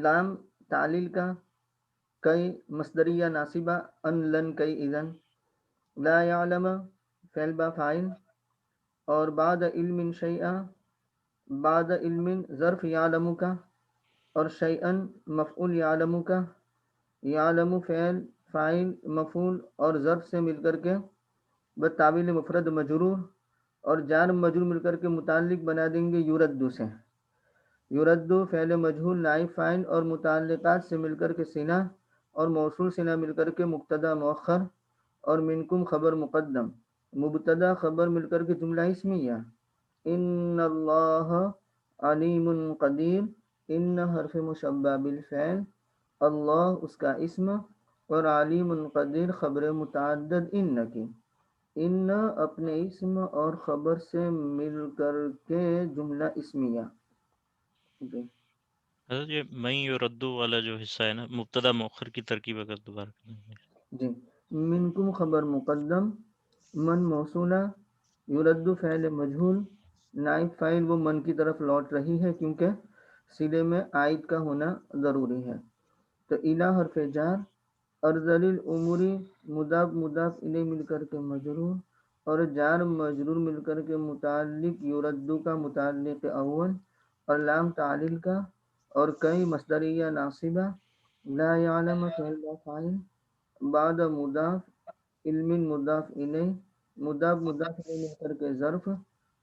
لام تعلیل کا، کئی مصدریہ ناصبہ، ان لن کئی اذن، لا یعلم فعل با فاعل، اور بعد علم شیئا، بعد علم ظرف یعلم کا، اور شیئن مفعول یعلم کا، یعلم فعل فاعل مفعول اور ظرف سے مل کر کے بتاویل مفرد مجرور اور جار مجرور مل کر کے متعلق بنا دیں گے یردو سے. یردو فعل مجہول نائب فاعل اور متعلقات سے مل کر کے صلہ اور موصول صلہ مل کر کے مبتدا مؤخر اور منکم خبر مقدم، مبتدا خبر مل کر کے جملہ اسمیہ. ان اللہ علیم قدیر، ان حرف مشبہ بالفعل، اللہ اس کا اسم، اور علیم قدیر خبر متعدد ان کی. ان اپنے اسم اور خبر سے مل کر کے جملہ اسمیہ. جی حضرت یہ میں یردو والا جو حصہ ہے نا، مبتدا مؤخر کی ترکیب اگر دوبارہ کریں گے. جی منکم خبر مقدم، من موصولہ، یردو فعل مجہول، نائب فاعل وہ من کی طرف لوٹ رہی ہے کیونکہ صلے میں عائد کا ہونا ضروری ہے. تو الہ حرف جار، ارذل الامور مضاف مضاف الیہ مل کر کے مجرور اور جار مجرور مل کر کے متعلق یردو کا متعلق اول اور لام تعلیل کا، اور کئی مصدریہ ناصبہ، لا یعلم فعل با فاعل، بعد مضاف علم مضاف الیہ، مضاف مضاف الیہ مل کر کے ظرف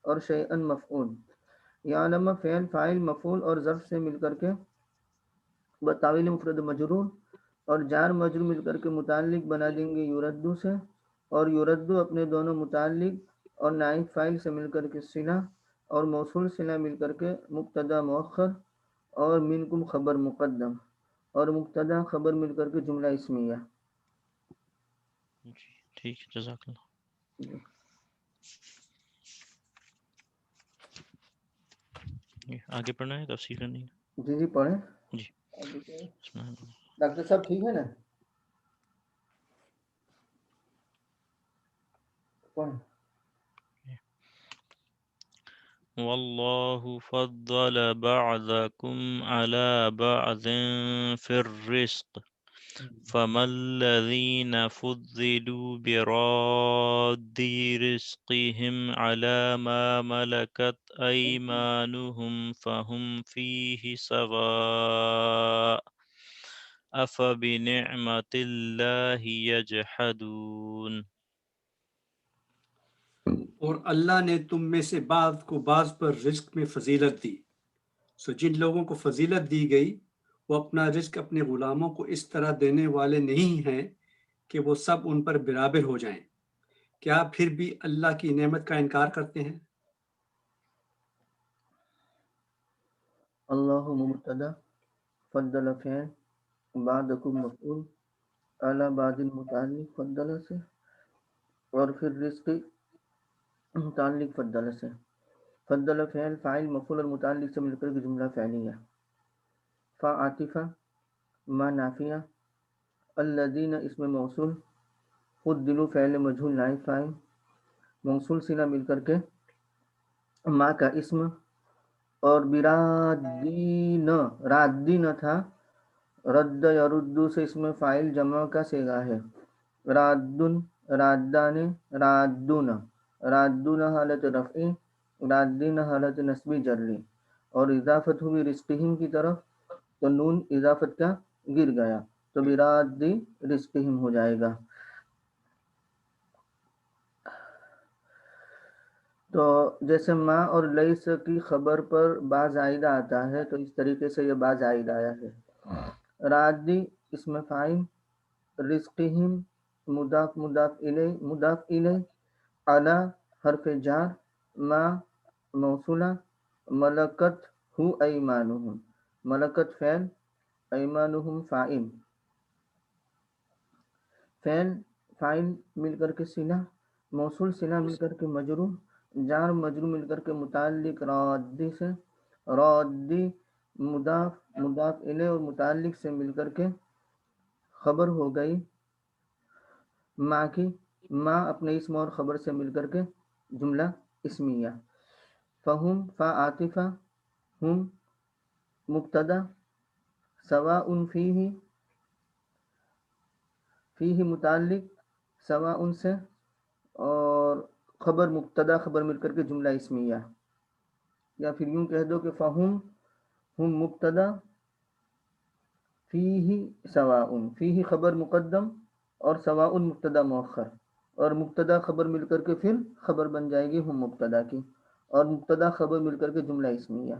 اور شیئن مفعول، یعلم فعل فاعل مفعول اور ظرف سے مل کر کے بتاویل مفرد مجرور اور جار مجرور مل کر کے متعلق بنا دیں گے یردو سے، اور یردو اپنے دونوں متعلق اور نائب فاعل سے مل کر کے صلہ اور موصول صلہ مل کر کے مبتدا مؤخر اور منکم خبر مقدم اور مبتدا خبر مل کر کے جملہ اسمیہ. جی ٹھیک ہے، جزاک اللہ. آگے پڑھنا ہے، تفصیل کرنی ہے. جی پڑھیں. جی ڈاکٹر صاحب ٹھیک ہے نا؟ پڑھیں. واللہ فضل بعضکم علی بعض فی الرزق فما الذین فضلوا براد رزقهم على ما ملكت أيمانهم فهم فيه سواء أفبنعمة الله يجحدون. اور اللہ نے تم میں سے بعض کو بعض پر رزق میں فضیلت دی. سو جن لوگوں کو فضیلت دی گئی وہ اپنا رزق اپنے غلاموں کو اس طرح دینے والے نہیں ہیں کہ وہ سب ان پر برابر ہو جائیں. کیا پھر بھی اللہ کی نعمت کا انکار کرتے ہیں؟ اللہ مبتدا، فضل فعل، بعدکم مفعول، اعلی بعد متعلق فضل سے، اور پھر رزق متعلق فضل سے. فضل فعل فاعل مفعول اور متعلق سے مل کر کے جملہ فعلیہ. فا عاطفہ، ما نافیہ، الذین اسم موصول، فضلوا فعل مجہول نائب فاعل، موصول صلہ مل کر کے ما کا اسم، اور برادین، رادین تھا، رد یردو سے اسم فاعل جمع کا صیغہ ہے. رادن، رادان، رادون، رادون حالت رفعی، رادین حالت نصبی جری، اور اضافت ہوئی رزقہم کی طرف تو نون اضافت کا گر گیا تو برادی رزقہم ہو جائے گا. تو جیسے ما اور لیس کی خبر پر با زائدہ آتا ہے تو اس طریقے سے یہ با زائدہ آیا ہے. رادی اسم فاعل، رزقہم مضاف مضاف الیہ، علی حرف جار، ما موصولہ، ملکت ہو ایمانہم، ملکت فعل، ایمانہم فاعل، فعل فاعل مل کر کے صلہ، موصول صلہ مل کر کے مجرور، جار مجرور مل کر کے متعلق رادی سے، رادی مضاف مضاف الیہ اور متعلق سے مل کر کے خبر ہو گئی ما کی، ما اپنے اسم اور خبر سے مل کر کے جملہ اسمیہ. فہم فا عاطفہ، ہم مبتدا، سواء فیہ، فیہ متعلق، سواء سے، اور خبر مبتدا خبر مل کر کے جملہ اسمیہ. یا پھر یوں کہہ دو کہ فہم، ہم مبتدا، فیہ سواء، فیہ خبر مقدم اور سواء مبتدا مؤخر، اور مبتدا خبر مل کر کے پھر خبر بن جائے گی ہم مبتدا کی، اور مبتدا خبر مل کر کے جملہ اسمیہ.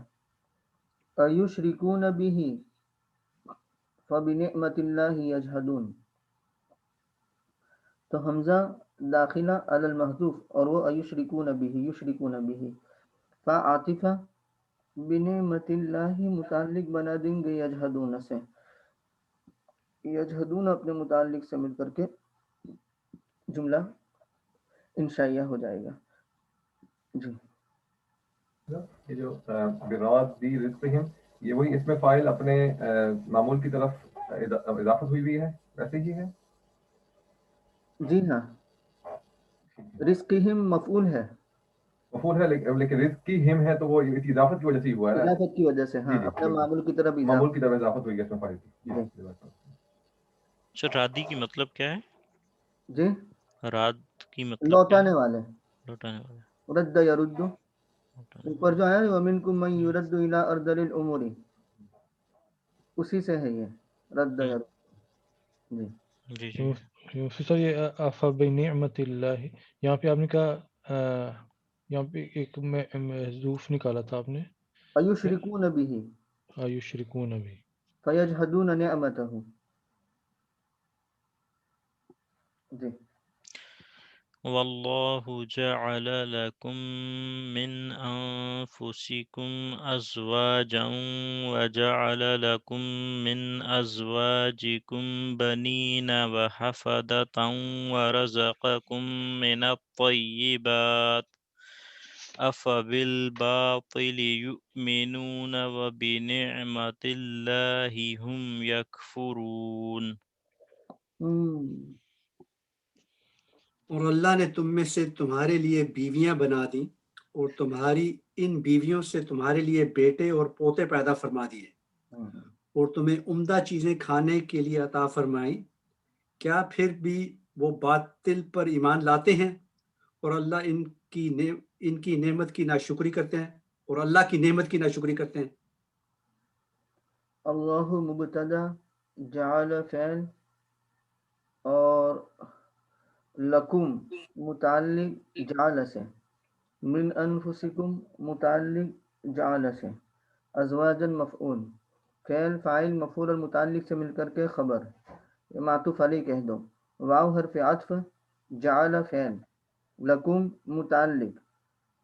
ایشرکون بہ فبنعمت اللہ یجحدون، تو حمزہ داخلہ علی المحذوف اور وہ ایشرکون بہ، یشرکون بہ. فا عاطفہ، بنعمت اللہ متعلق بنا دیں گے یجحدون سے، یجحدون اپنے متعلق سے مل کر کے جملہ انشائیہ ہو جائے گا. جی یہ جو برادی رزقہم، یہ وہی اس میں فائل اپنے معمول کی طرف اضافت ہوئی ہوئی ہے ویسے ہی ہے؟ جی ہاں، رزقہم مفعول ہے، مفعول ہے، لیکن رزق کی ہم ہے تو وہ اس اضافت کی وجہ سے ہی ہوا ہے نا؟ اضافت کی وجہ سے، ہاں، جی اپنے بالکل، معمول کی طرف معمول اضافت. کی طرف اضافت ہوئی ہے اس میں فائل کی. جی اچھا، رادی کی مطلب کیا ہے؟ جی راد کی مطلب کیا لوٹانے ہے؟ والے، لوٹانے والا. رد یرد، اوپر جو ہے وَمِنْكُمْ مَنْ يُرَدُّ إِلَىٰ أَرْذَلِ الْأُمُورِ، اسی سے ہے یہ رد یرد. جی جی جی. مفتی صاحب یہ افبنعمت اللہ، یہاں پہ آپ نے کہا یہاں پہ ایک محذوف نکالا تھا آپ نے، ایشرکون بہ ایشرکون بھی. فیجحدون نعمتہ. جی والله جعل لكم من أنفسكم أزواجا وجعل لكم من أزواجكم بنين وحفدة ورزقكم من الطيبات أفبالباطل يؤمنون وبنعمة الله هم يكفرون. اور اللہ نے تم میں سے تمہارے لیے بیویاں بنا دیں اور تمہاری ان بیویوں سے تمہارے لیے بیٹے اور پوتے پیدا فرما دیے اور تمہیں عمدہ چیزیں کھانے کے لیے عطا فرمائی. کیا پھر بھی وہ باطل پر ایمان لاتے ہیں اور اللہ ان کی نعمت کی ناشکری کرتے ہیں، اور اللہ کی نعمت کی ناشکری کرتے ہیں. اللہ مبتدا، جعل فعل، اور لکم متعلق جعل سے، من انفسکم متعلق جعل سے، ازواجن مفعول، فعل فاعل مفعول اور متعلق سے مل کر کے خبر، معطوف علیہ کہہ دو. واو حرف عطف، جعل فعل، لکم متعلق،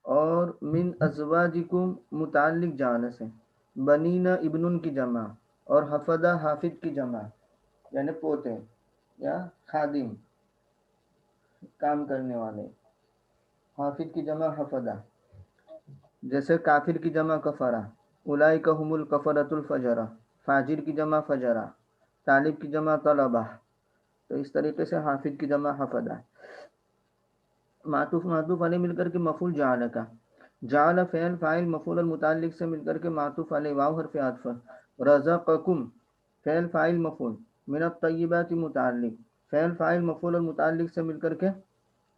اور من ازواجکم متعلق جعل سے، بنین ابن کی جمع، اور حفدہ حافظ کی جمع یعنی پوتے یا خادم کام کرنے والے، حافظ کی جمع حفدہ. جیسے کافر کی جمع کفرہ، اولئک هم الکفرۃ الفجرہ، فاجر کی جمع فجرہ، طالب کی جمع طلبہ. تو اس طریقے سے حافظ کی جمع حفدہ. معطوف معطوف علیہ مل کر کے مفعول جعل کا، جعل فعل فاعل مفعول اور متعلق سے مل کر کے معطوف علیہ واو حرف عطف، رزقکم فعل فاعل مفعول، من الطیبات متعلق، فعل فاعل مفعول اور متعلق سے مل کر کے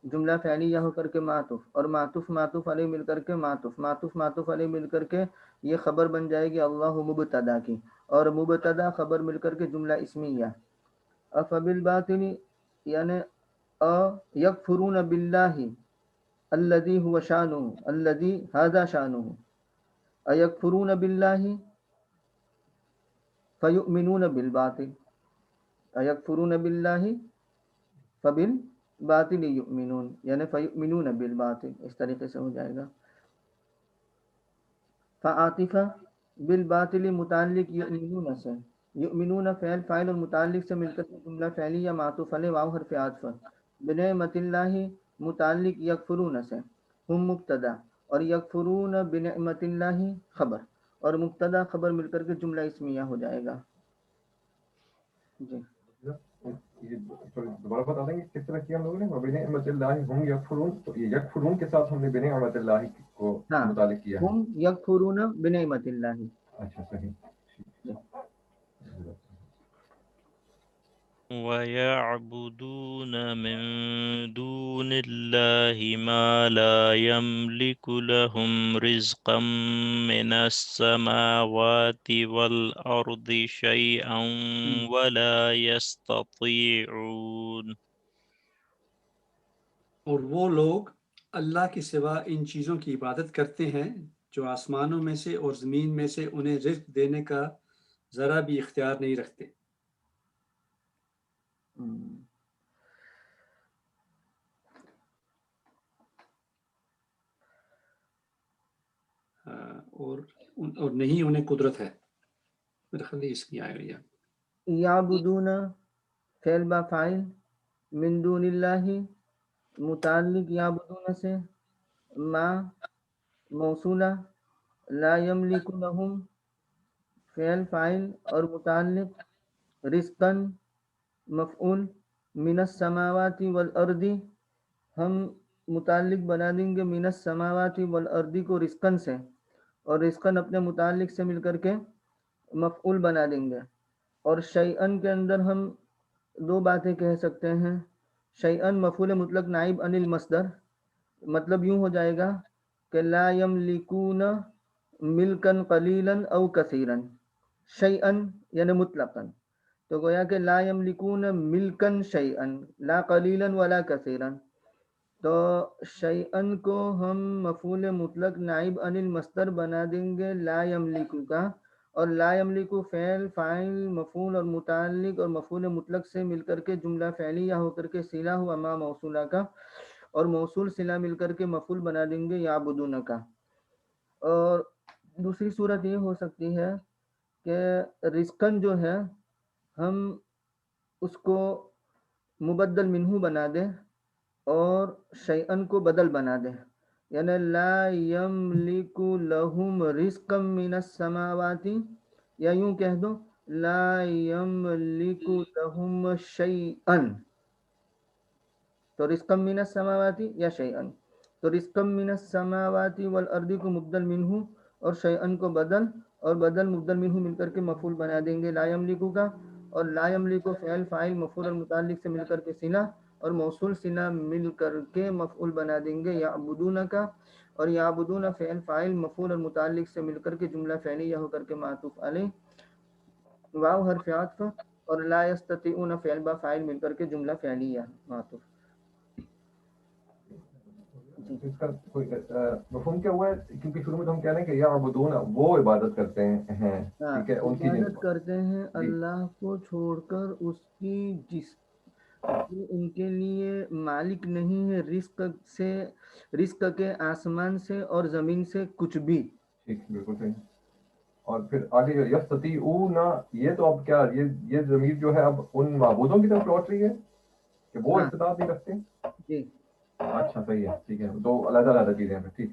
جملہ فعلیہ ہو کر کے معطوف، اور معطوف معطوف علیہ مل کر کے معطوف معطوف معطوف علیہ مل کر کے یہ خبر بن جائے گی اللہ مبتدا کی، اور مبتدا خبر مل کر کے جملہ اسمیہ. افبالباطل یعنی یکفرون باللہ الذی هو شانہ، الذی ھذا شانہ، ایکفرون باللہ فیؤمنون بالباطل، ایکفرون باللہ فبالباطل یؤمنون یعنی فیؤمنون بالباطل، اس طریقے سے ہو جائے گا. فعاطفہ بالباطل متعلق یؤمنون سے، یؤمنون فعل فاعل اور متعلق سے مل کر جملہ فعلی یا معطوف علیہ واو حرف عطف، بنعمت اللہ متعلق یکفرون سے، ہم مبتدا اور یکفرون بنعمت اللہ خبر، اور مبتدا خبر مل کر کے جملہ اسمیہ ہو جائے گا. جی یہ دوبارہ بتا دیں گے کس طرح کیا ہم لوگوں نے بنعمت اللہ ہم یکفرون. تو یہ یکفرون کے ساتھ ہم نے بنعمت اللہ کو متعلق کیا ہے. ہم یکفرون بنعمت اللہ. اچھا صحیح. وَيَعْبُدُونَ مِن دُونِ اللَّهِ مَا لَا يَمْلِكُ لَهُمْ رِزْقًا مِنَ السَّمَاوَاتِ وَالْأَرْضِ شَيْئًا وَلَا يَسْتَطِيعُونَ. اور وہ لوگ اللہ کے سوا ان چیزوں کی عبادت کرتے ہیں جو آسمانوں میں سے اور زمین میں سے انہیں رزق دینے کا ذرا بھی اختیار نہیں رکھتے. اور نہیں انہیں قدرت ہے. میرے خیال اس کی آئے گا یعبدون فعل با فاعل من دون اللہ متعلق یعبدون سے ما موصولہ لا یملک لہم فعل فاعل اور متعلق رزقاً مفعول من السماوات والارض ہم متعلق بنا دیں گے من السماوات والارض کو رزقاً سے اور رزقاً اپنے متعلق سے مل کر کے مفعول بنا دیں گے. اور شیئن کے اندر ہم دو باتیں کہہ سکتے ہیں. شیئن مفعول مطلق نائب عن المصدر، مطلب یوں ہو جائے گا کہ لا یملکون ملکن قلیلا او کثیرا. شیئن یعنی مطلقاً، تو گویا کہ لا یملکون ملکن شیئن لا قلیلا ولا کثیرا. تو شیئن کو ہم مفعول مطلق نائب عن المصدر بنا دیں گے لا یملکو کا، اور لا یملکو فعل فاعل مفعول اور متعلق اور مفعول مطلق سے مل کر کے جملہ فعلیہ ہو کر کے صلہ ہوا ما موصولہ کا، اور موصول صلہ مل کر کے مفعول بنا دیں گے یعبدون کا. اور دوسری صورت یہ ہو سکتی ہے کہ رزقاً جو ہے ہم اس کو مبدل منہ بنا دیں اور شیئن کو بدل بنا دیں، یعنی لا یملک لہم رزقا من السماوات، یا یوں کہہ دو لا یملک لہم شیئن. تو رزقا من السماوات یا شیئن، تو رزقا من السماوات والارض کو مبدل منہ اور شیئن کو بدل، اور بدل مبدل منہ مل کر کے مفعول بنا دیں گے لا یملکو کا، اور لا یملکو فعل فاعل مفعول اور متعلق سے مل کر کے صلہ اور موصول صلہ مل کر کے مفعول بنا دیں گے یعبدون کا، اور یعبدون فعل فاعل مفعول اور متعلق سے مل کر کے جملہ فعلیہ ہو کر کے معطوف علیہ واو حرف عطف، اور لا یستطیعون فعل با فاعل مل کر کے جملہ فعلیہ معطوف. اس کا کوئی مفہوم کیا ہوا ہے؟ کیونکہ شروع میں تو ہم کہہ رہے ہیں کہ یعبدون وہ عبادت کرتے ہیں، ٹھیک ہے، ان کی عبادت کرتے ہیں اللہ کو چھوڑ کر اس کی جس جو ان کے لیے مالک نہیں ہے رزق سے، رزق کے آسمان سے اور زمین سے کچھ بھی. ٹھیک بالکل صحیح. اور پھر آگے جو یستطیعون، یہ تو اب کیا یہ ضمیر جو ہے اب ان معبودوں کی طرف لوٹ رہی ہے کہ وہ استطاعت نہیں رکھتے. جی اچھا صحیح ہے، ٹھیک ہے، دو علیحدہ علیحدہ چیزیں ہیں. ٹھیک.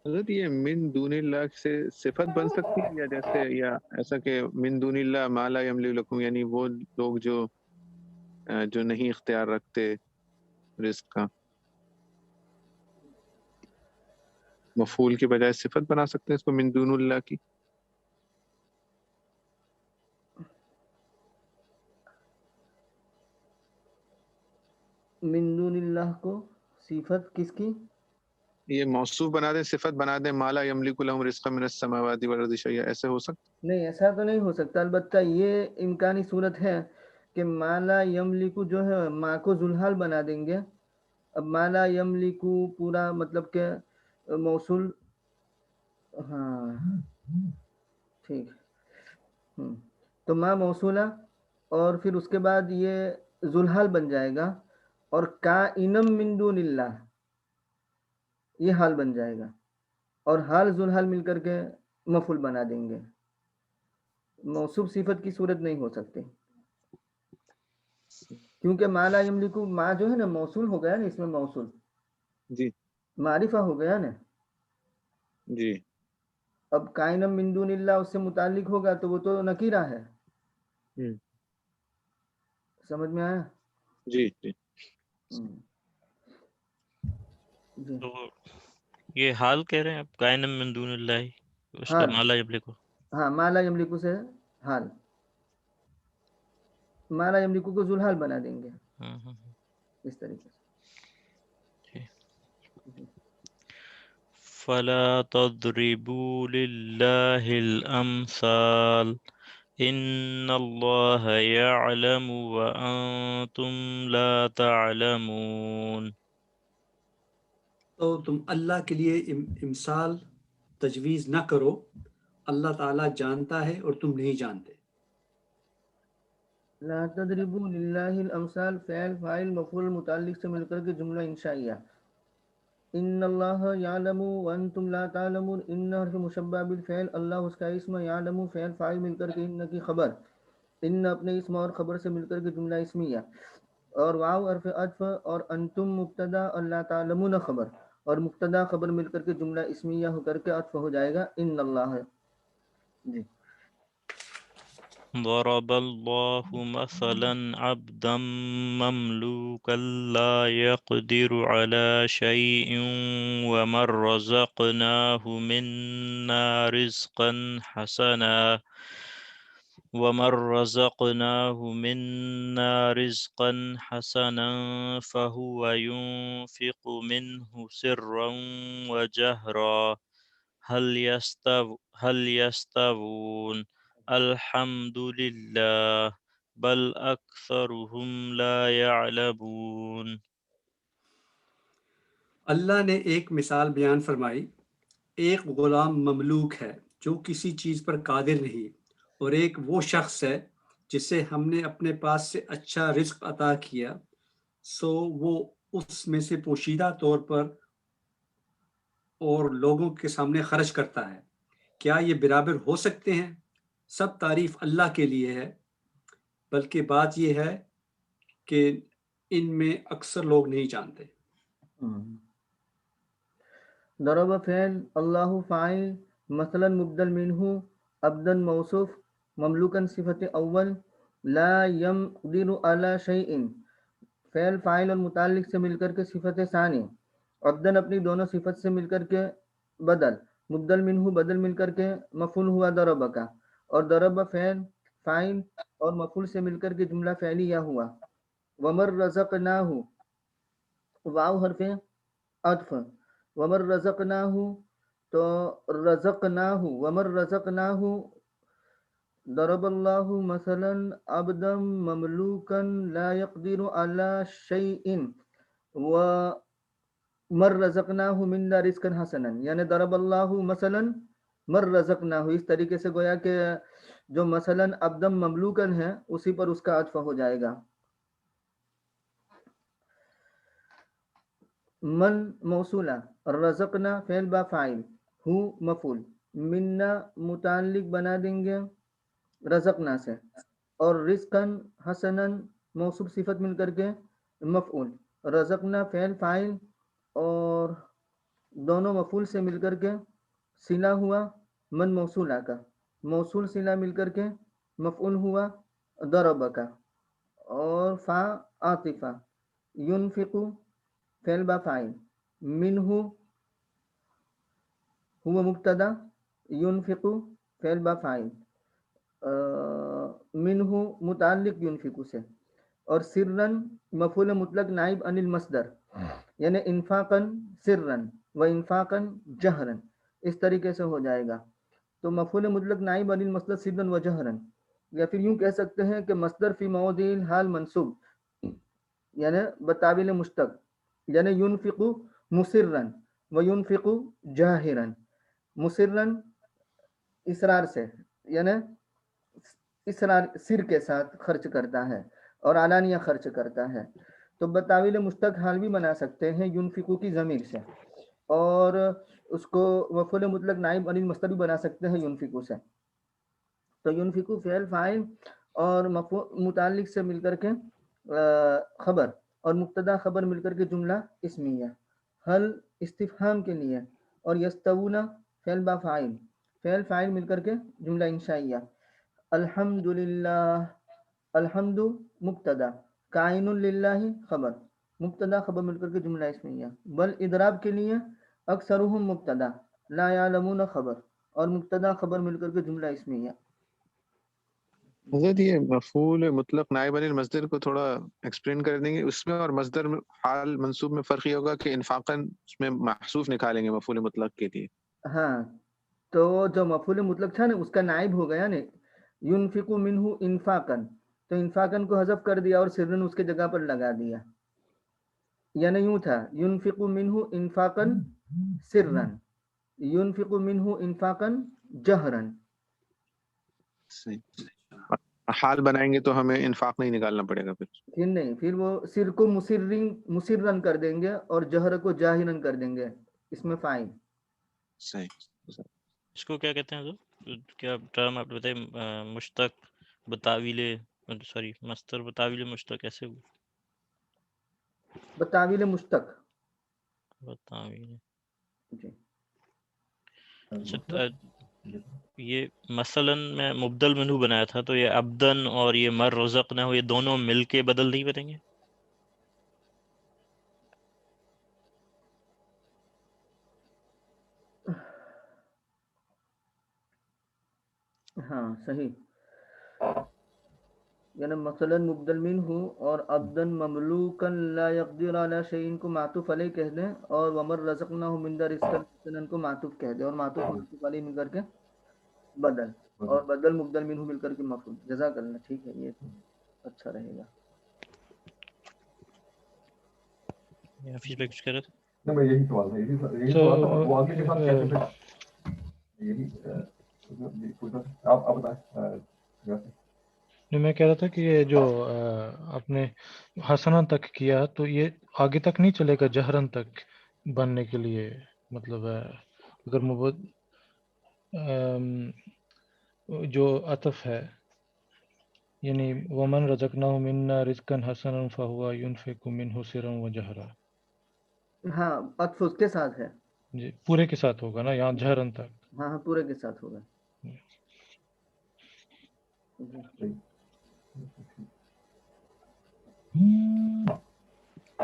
حضرت یہ من دون اللہ سے صفت بن سکتی ہے، یا جیسے یا ایسا کہ من دون اللہ ما لا یملک لکم، یعنی وہ لوگ جو نہیں اختیار رکھتے رزق کا، مفعول کے بجائے صفت بنا سکتے ہیں اس کو من دون اللہ کی. من دون اللہ کو صفت کس کی؟ یہ موصوف بنا دیں، صفت بنا دیں ما لا یملک لہم رزقا من السماوات والارض شیئا، ایسے ہو سکتا؟ نہیں، ایسا تو نہیں ہو سکتا. البتہ یہ امکانی صورت ہے کہ ما لا یملکو جو ہے ما کو ذوالحال بنا دیں گے. اب ما لا یملکو پورا مطلب کہ موصول، ہاں ٹھیک، تو ما موصولہ اور پھر اس کے بعد یہ ذوالحال بن جائے گا، اور کائنم من دون اللہ یہ حال بن جائے گا، اور حال ذوالحال مل کر کے مفعول بنا دیں گے. موصوف صفت کی صورت نہیں ہو سکتی، کیونکہ ما لا یملکو ما جو ہے نا موصول ہو گیا نا، اس میں موصول جی معرفہ ہو گیا نا. جی اب کائنم من دون اللہ اس سے متعلق ہوگا تو وہ تو نکیرہ ہے. سمجھ میں آیا؟ جی جی. جی تو یہ حال کہہ رہے ہیں آپ کائنم من دون اللہ اس کا حال. مالا یملکو. ہاں مالا یملکو سے حال، مالا یملکو کو ذوالحال بنا دیں گے اس طریقے سے. فلا تضربوا للہ الامثال ان اللہ یعلم وانتم لا تعلمون. تو تم اللہ کے لیے امثال تجویز نہ کرو، اللہ تعالیٰ جانتا ہے اور تم نہیں جانتے. لا تضربوا للہ الامثال فعل فاعل مفعول متعلق سے مل کر کے جملہ انشائیہ. ان اللہ یعلم وانتم لا تعلمون، ان حرف مشبہ بالفعل، اللہ اس کا اسم، یعلم فعل فاعل مل کر کے ان کی خبر، ان اپنے اسم اور خبر سے مل کر کے جملہ اسمیہ، اور واو حرف عطف، اور انتم مبتدا اور لا تعلمون خبر، اور مبتدا خبر مل کر کے جملہ اسمیہ ہو کر کے عطف ہو جائے گا ان اللہ. جی ضرب الله مثلا عبدا مملوكا لا يقدر على شيء ومن رزقناه منا رزقا حسنا فهو ينفق منه سرا وجهرا هل يستوون الحمد للہ بل اکثرهم لا يعلمون. اللہ نے ایک مثال بیان فرمائی، ایک غلام مملوک ہے جو کسی چیز پر قادر نہیں، اور ایک وہ شخص ہے جسے ہم نے اپنے پاس سے اچھا رزق عطا کیا، سو وہ اس میں سے پوشیدہ طور پر اور لوگوں کے سامنے خرچ کرتا ہے. کیا یہ برابر ہو سکتے ہیں؟ سب تعریف اللہ کے لیے ہے، بلکہ بات یہ ہے کہ ان میں اکثر لوگ نہیں جانتے. ضرب فعل، اللہ فاعل، مثلا مبدل منہ، عبدا موصوف، مملوکا صفت اول، لا يقدر على شيء فعل فاعل اور متعلق سے مل کر کے صفت ثانی، عبدن اپنی دونوں صفت سے مل کر کے بدل، مبدل منہ بدل مل کر کے مفعول ہوا ضرب کا، اور ضرب فعل فاعل اور مفعول سے مل کر کے جملہ فعلیہ ہوا. ومر رزقناہ، واو حرف عطف، ومر رزقناہ تو رزقناہ، ومر رزقناہ ضرب اللہ مثلا عبدا مملوکا لا يقدر على شيء ومر رزقناہ منا رزقا حسنا، یعنی ضرب اللہ مثلا مر رزقناہ، اس طریقے سے گویا کہ جو مثلا عبدا مملوکا ہے اسی پر اس کا عطف ہو جائے گا. من موصولہ، رزقنا فعل با فاعل، ہو مفعول، منا متعلق بنا دیں گے رزقنا سے، اور رزقن حسنن موصوف صفت مل کر کے مفعول، رزقنا فعل فاعل اور دونوں مفعول سے مل کر کے صلہ ہوا من موصولہ کا، موصول صلہ مل کر کے مفعول ہوا ضرب کا، اور فا عاطفہ، ينفق فعل با فاعل، منہ ہوا مبتدا، ينفق فعل با فاعل، منہ متعلق ينفق سے، اور سرن مفعول مطلق نائب عن المصدر، یعنی انفاقا سرا و انفاقا جہرا، اس طریقے سے ہو جائے گا. تو مفعول مطلق نائب عن المصدر سرا و جہرا، یا پھر یوں کہہ سکتے ہیں کہ مصدر فی موضع الحال منصوب، یعنی بتاویل مشتق، یعنی ينفق مسرا و ينفق جاہرا، مسرا اصرار سے، یعنی اصرار سر کے ساتھ خرچ کرتا ہے، اور علانیہ خرچ کرتا ہے. تو بتاویل مشتق حال بھی بنا سکتے ہیں ينفق کی ضمیر سے، اور اس کو مفعول مطلق نائب عن المصدر بھی بنا سکتے ہیں ينفق سے. تو ينفق فعل فاعل اور متعلق سے مل کر کے خبر، اور مبتدا خبر مل کر کے جملہ اسمیہ، حل استفہام کے لیے، اور یستوون فعل با فاعل، فعل فاعل مل کر کے جملہ انشائیہ. الحمدللہ، الحمد مبتدا، کائن للہ خبر، مبتدا خبر مل کر کے جملہ اسمیہ. بل ادراب کے لیے اکثرهم مبتدا، لا یعلمون خبر، اور مبتدا خبر مل کر کے جملہ اسمیہ. حضرت یہ مفعول مطلق نائب عن المصدر کو تھوڑا ایکسپلین کر دیں گے. اس میں اور مصدر میں حال منصوب میں فرق یہ ہوگا کہ انفاقاً اس میں محذوف نکالیں گے مفعول مطلق کے لیے. ہاں، تو جو مفعول مطلق تھا نا اس کا نائب ہو گیا نا ينفق منہ انفاقن، تو انفاقن کو حذف کر دیا اور سرن اس کے جگہ پر لگا دیا. یعنی یوں تھا ينفق منہ انفاقن سرن، ينفق منہ انفاقن جہرن. صحیح. حال بنائیں گے تو ہمیں انفاق نہیں نکالنا پڑے گا پھر نہیں، پھر وہ سر کو مسرن کر دیں گے اور جہر کو جاہرن کر دیں گے، اس میں فائل. صحیح. اس کو کیا کہتے ہیں حضور؟ کیا ٹرم آپ بتائیں؟ مشتق بتاویل، سوری مصدر بتاویل مشتق ایسے ہوا؟ بتاویل مشتق. بتاویل. جی. اچھا، یہ مثلا میں مبدل منہو بنایا تھا، تو یہ ابدن اور یہ مر رزقنا ہو، یہ دونوں مل کے بدل نہیں بنیں گے؟ ہاں صحیح. یعنی مثلا مبدل منہ اور عبدن مملوکن لا یقدر علی شیء کو معطوف علیہ کہہ دیں، اور ومر رزقناہ من رزقا حسنا کو معطوف کہہ دیں، اور معطوف معطوف علیہ مل کر کے بدل، اور بدل مبدل منہ مل کر کے مفعول. جزاک اللہ. ٹھیک ہے، یہ اچھا رہے گا. حفیظ بھائی کچھ کہہ رہے تھے؟ نہیں، میں یہی سوال تھا، یہی سوال تھا. وہ آگے کے ساتھ کیسے پھر یہی آپ بتائیں. میں کہہ رہا تھا کہ یہ جو آپ نے حسنا تک کیا تو یہ آگے تک نہیں چلے گا جہرن تک بننے کے لیے؟ مطلب اگر جو عطف ہے، یعنی ومن رزقناہ منا رزقا حسنا فہو ينفق منہ سرا وجہرا. ہاں، عطف اس کے ساتھ ہے. جی، پورے کے ساتھ ہوگا نا یہاں جہرن تک؟ ہاں ہاں، پورے کے ساتھ ہوگا.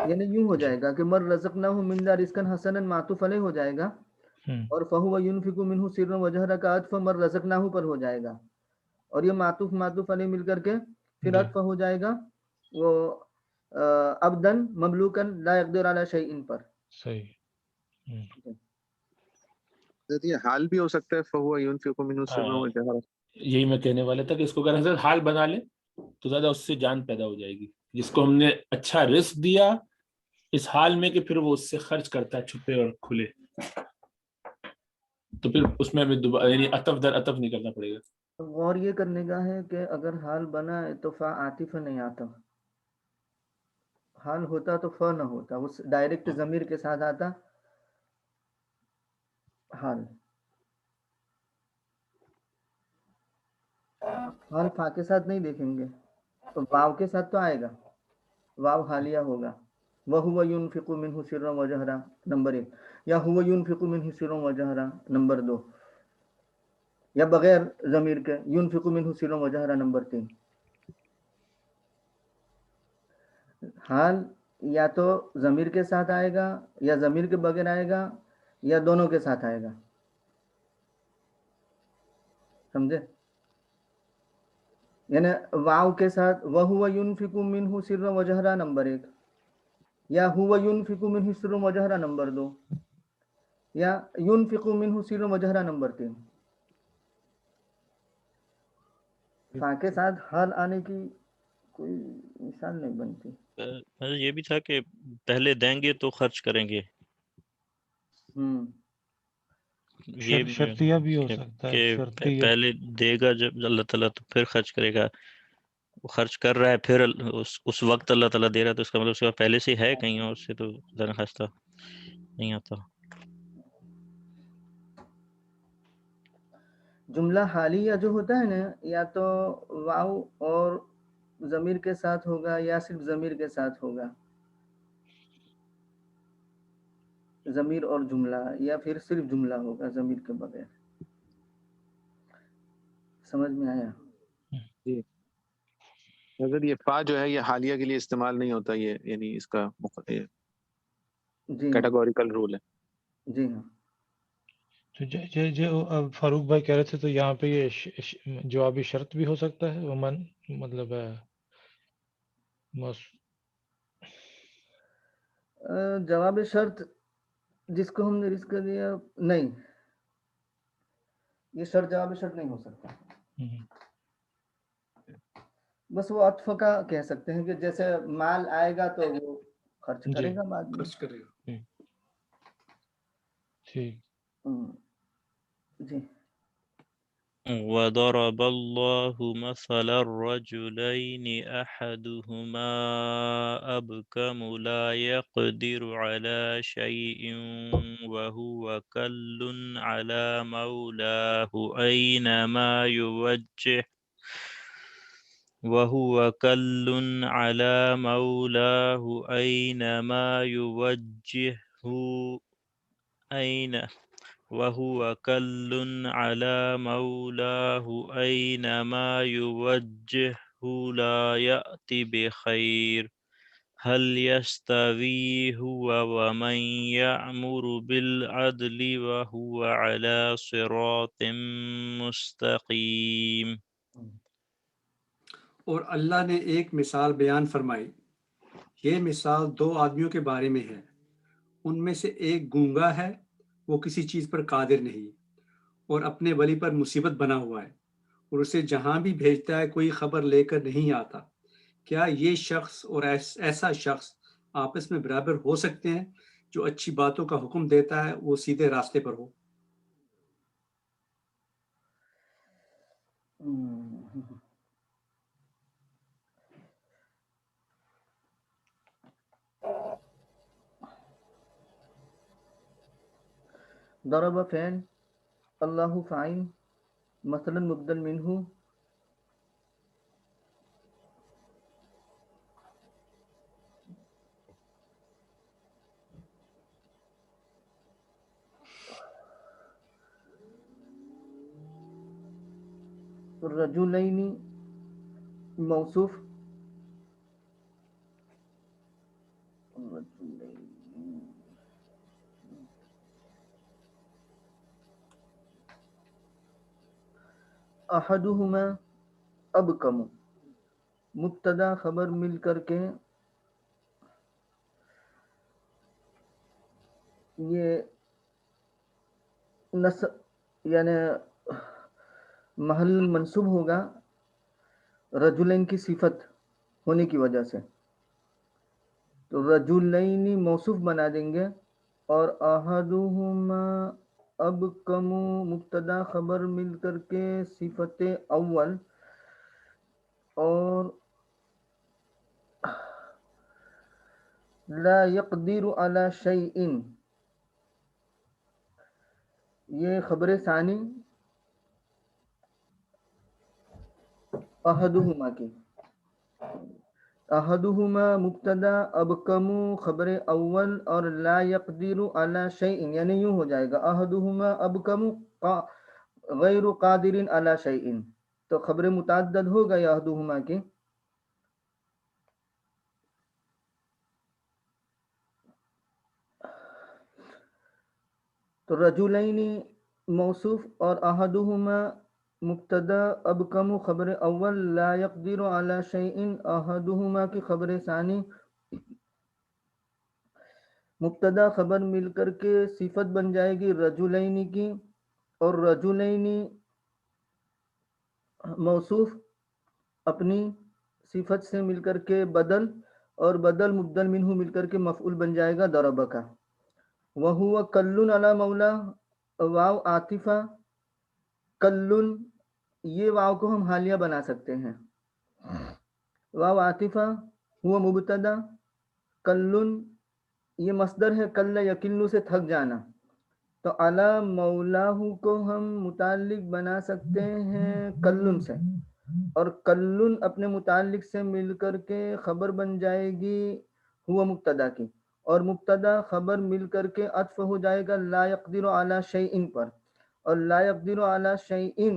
یعنی یوں ہو جائے گا کہ مر رزقناہ منا رزقا حسنا معطوف علیہ ہو جائے گا، اور فہو ينفق منہ سرا وجہرا کا عطف مر رزقناہ پر ہو جائے گا، اور یہ معطوف معطوف علیہ مل کر کے پھر عطف ہو جائے گا وہ عبدن مملوکن لا یقدر علی شیء پر. صحیح. یہ حال بھی ہو سکتا ہے فہو ينفق منہ سرا وجہرا. یہی میں کہنے والا تھا کہ اس کو اگر حضرت حال بنا لیں تو زیادہ اس سے جان پیدا ہو جائے گی. جس کو ہم نے اچھا رزق دیا اس حال میں کہ پھر وہ اس سے خرچ کرتا ہے چھپے اور کھلے، تو پھر اس میں ہمیں یعنی عطف در عطف نہیں کرنا پڑے گا. غور یہ کرنے کا ہے کہ اگر حال بنا ہے تو فا عاطف نہیں آتا، حال ہوتا تو فا نہ ہوتا، وہ ڈائریکٹ ضمیر کے ساتھ آتا حال. حال فا کے ساتھ نہیں دیکھیں گے، تو واو کے ساتھ تو آئے گا، واو حالیہ ہوگا. وَهُوَ يُنْفِقُ مِنْهُ سِرًّا وَجَهْرًا نمبر 1، یا هُوَ يُنْفِقُ مِنْهُ سِرًّا وَجَهْرًا نمبر 2، یا بغیر ضمیر کے يُنْفِقُ مِنْهُ سِرًّا وَجَهْرًا نمبر 3. حال یا تو ضمیر کے ساتھ آئے گا، یا ضمیر کے بغیر آئے گا، یا دونوں کے ساتھ آئے گا. سمجھے؟ یعنی واو کے ساتھ وَهُوَ يُنْفِقُ مِنْهُ سِرًّا وَجَهْرًا نمبر 1، یا هُوَ يُنْفِقُ مِنْهُ سِرًّا وَجَهْرًا نمبر 2، یا يُنْفِقُ مِنْهُ سِرًّا وَجَهْرًا نمبر 3. فا کے ساتھ حال آنے کی کوئی مثال نہیں بنتی. یہ بھی تھا کہ پہلے دیں گے تو خرچ کریں گے، یہ شرطیہ بھی ہو سکتا ہے، کہ شرطیہ. پہلے دے گا جب اللہ تعالیٰ تو پھر خرچ کرے گا. وہ خرچ کر رہا ہے پھر اس وقت اللہ تعالیٰ دے رہا ہے، تو اس کا مطلب اس کا پہلے سے ہے کہیں اور سے، تو ذرا خستہ نہیں آتا. جملہ حالیہ جو ہوتا ہے نا، یا تو واو اور ضمیر کے ساتھ ہوگا یا صرف ضمیر کے ساتھ ہوگا، ضمیر اور جملہ، یا پھر صرف جملہ ہوگا ضمیر کے بغیر. سمجھ میں آیا؟ جی حضرت یہ فا جو ہے یہ حالیہ کے لیے استعمال نہیں ہوتا، یہ یعنی اس کا جی ہاں کیٹاگوریکل رول ہے. جی ہاں. تو جو اب فاروق بھائی کہہ رہے تھے تو یہاں پہ یہ جوابی شرط بھی ہو سکتا ہے ومن، مطلب جواب شرط جس کو ہم نے رزق کر دیا، نہیں، یہ شرط جواب شرط نہیں ہو سکتا. بس وہ عطف کا کہہ سکتے ہیں کہ جیسے مال آئے گا تو وہ خرچ کرے گا بعد میں. خرچ کرے گا. ٹھیک. جی. وضرب الله مثلا الرجلين أحدهما أبكم لا يقدر على شيء وهو كل على مولاه أينما يوجه وهو كل على مولاه أينما يوجهه لا يأتي بخير هل يستوي هو ومن يأمر بالعدل وهو على صراط مستقيم. اور اللہ نے ایک مثال بیان فرمائی. یہ مثال 2 آدمیوں کے بارے میں ہے. ان میں سے ایک گونگا ہے، وہ کسی چیز پر قادر نہیں، اور اپنے ولی پر مصیبت بنا ہوا ہے، اور اسے جہاں بھی بھیجتا ہے کوئی خبر لے کر نہیں آتا. کیا یہ شخص اور ایسا شخص آپس میں برابر ہو سکتے ہیں؟ جو اچھی باتوں کا حکم دیتا ہے وہ سیدھے راستے پر ہو. ضرب فعل، اللہ فاعل، مثلا مبدل منہ، رجلین موصوف، احدہما ابکم، مبتدا خبر مل کر کے یہ یعنی محل منصوب ہوگا رجلین کی صفت ہونے کی وجہ سے، تو رجلین موصوف بنا دیں گے، اور احدہما ابکم مبتدا خبر مل کر کے صفت اول، اور لا يقدر على شيء یہ خبر ثانی احدہما کی. احدہما مبتدا ابکم خبر اول، اور لا يقدر على شيء یعنی یوں ہو جائے گا احدہما ابکم غیر قادر على شيء، تو خبر متعدد ہو گئی احدہما کی. تو رجلین موصوف اور احدہما مبتدا ابکم خبر اول، لا يقدر على شيء احدہما کی خبر ثانی، مبتدا خبر مل کر کے صفت بن جائے گی رجلین کی، اور رجلین موصوف اپنی صفت سے مل کر کے بدل، اور بدل مبدل منہ مل کر کے مفعول بن جائے گا ضرب کا. وہو کل علی مولا، واو عاطفہ، کل یہ واو کو ہم حالیہ بنا سکتے ہیں. واو عاطفہ، ہوا مبتدا، کل یہ مصدر ہے، کل یکلو سے تھک جانا، تو علی مولاہ کو ہم متعلق بنا سکتے ہیں کل سے، اور کل اپنے متعلق سے مل کر کے خبر بن جائے گی ہوا مبتدا کی، اور مبتدا خبر مل کر کے عطف ہو جائے گا لا يقدر علی شیء پر، اور لا يقدر علی شیء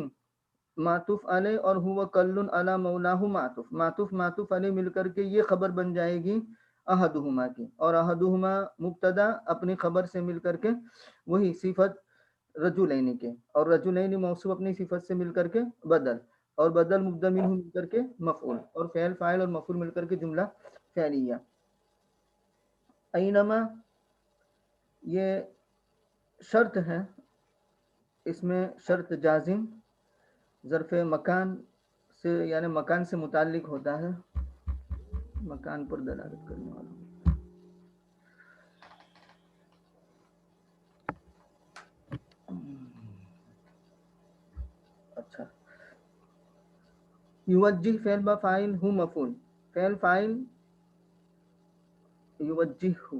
معطوف علیہ اور ہوا کلن علی مولاہ معطوف، معطوف معطوف علیہ مل کر کے یہ خبر بن جائے گی احدہما کی، اور احدہما مبتدا اپنی خبر سے مل کر کے وہی صفت رجلین کے، اور رجلین موصوف اپنی صفت سے مل کر کے بدل، اور بدل مبدا منہ مل کر کے مفعول، اور فعل فاعل اور مفعول مل کر کے جملہ فعلیہ۔ اینما یہ شرط ہے، اس میں شرط جازم ظرف مکان سے یعنی مکان سے متعلق ہوتا ہے، مکان پر دلالت کرنے والا۔ اچھا، یوجہ فعل با فاعل ہو مفعول، فعل فاعل یوجہ ہو،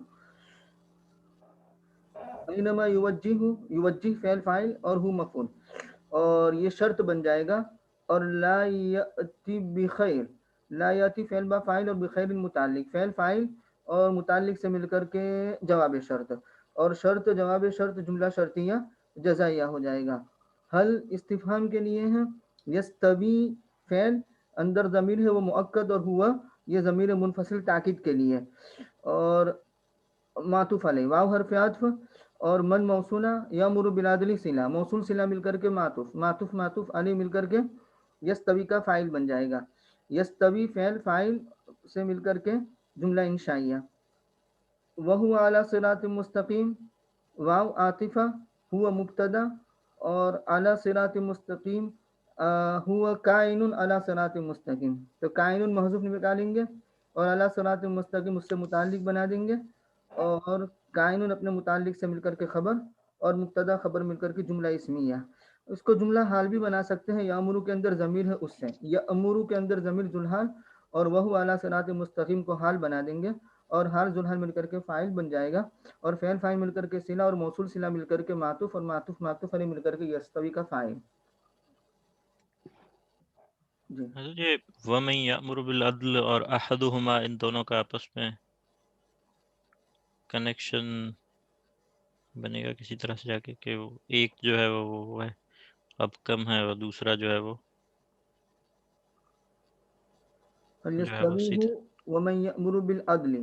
اینما یوجہ ہو، یوجہ فعل فاعل اور ہو مفعول، اور یہ شرط بن جائے گا، اور لا یأتی بخیر، لا یأتی فعل با فاعل اور بخیر متعلق، فعل فاعل اور متعلق سے مل کر کے جواب شرط، اور شرط جواب شرط جملہ شرطیہ جزائیہ ہو جائے گا۔ حل استفہام کے لیے ہے، یستوی فعل اندر ضمیر ہے وہ مؤکد، اور ہوا یہ ضمیر منفصل تاکید کے لیے، اور معطوف علیہ واو حرف عطف، اور من موصولہ یامر بالعدل صلہ، موصول صلہ مل کر کے معطوف، معطوف معطوف علیہ مل کر کے یستوی کا فاعل بن جائے گا، یستوی فعل فاعل سے مل کر کے جملہ انشائیہ۔ وہو اعلی صراط مستقیم، واو عاطفہ، ہوا مبتدا، اور اعلی صراط مستقیم ہوا کائن علی صراط مستقیم، تو کائن محذوف نکالیں گے اور اعلی صراط مستقیم اس سے متعلق بنا دیں گے، اور کائن اپنے متعلق سے مل کر کے خبر، اور مبتدا خبر مل کر کے جملہ اسمیہ۔ اس کو جملہ حال بھی بنا سکتے ہیں، یامرو کے اندر ضمیر ہے اس سے، یامرو کے اندر ضمیر ذوالحال، اور وہ اعلی صراط مستقیم کو حال بنا دیں گے، اور حال ذوالحال مل کر کے فاعل بن جائے گا، اور فعل فاعل مل کر کے صلہ، اور موصول صلہ مل کر کے معطوف، اور معطوف معطوف علیہ مل کر کے یستوی کا فاعل۔ جی یہ وَمَن یأمر بالعدل اور احدہما، ان دونوں کا آپس میں کنیکشن بنے گا کسی طرح سے جا کے، کہ وہ ایک جو ہے وہ ہے اب کم ہے، اور دوسرا جو ہے وہ جو ہے وہ فَلْيَسْتَوِيهُ سیدھا۔ وَمَن يَأْمُرُ بِالْعَدْلِ،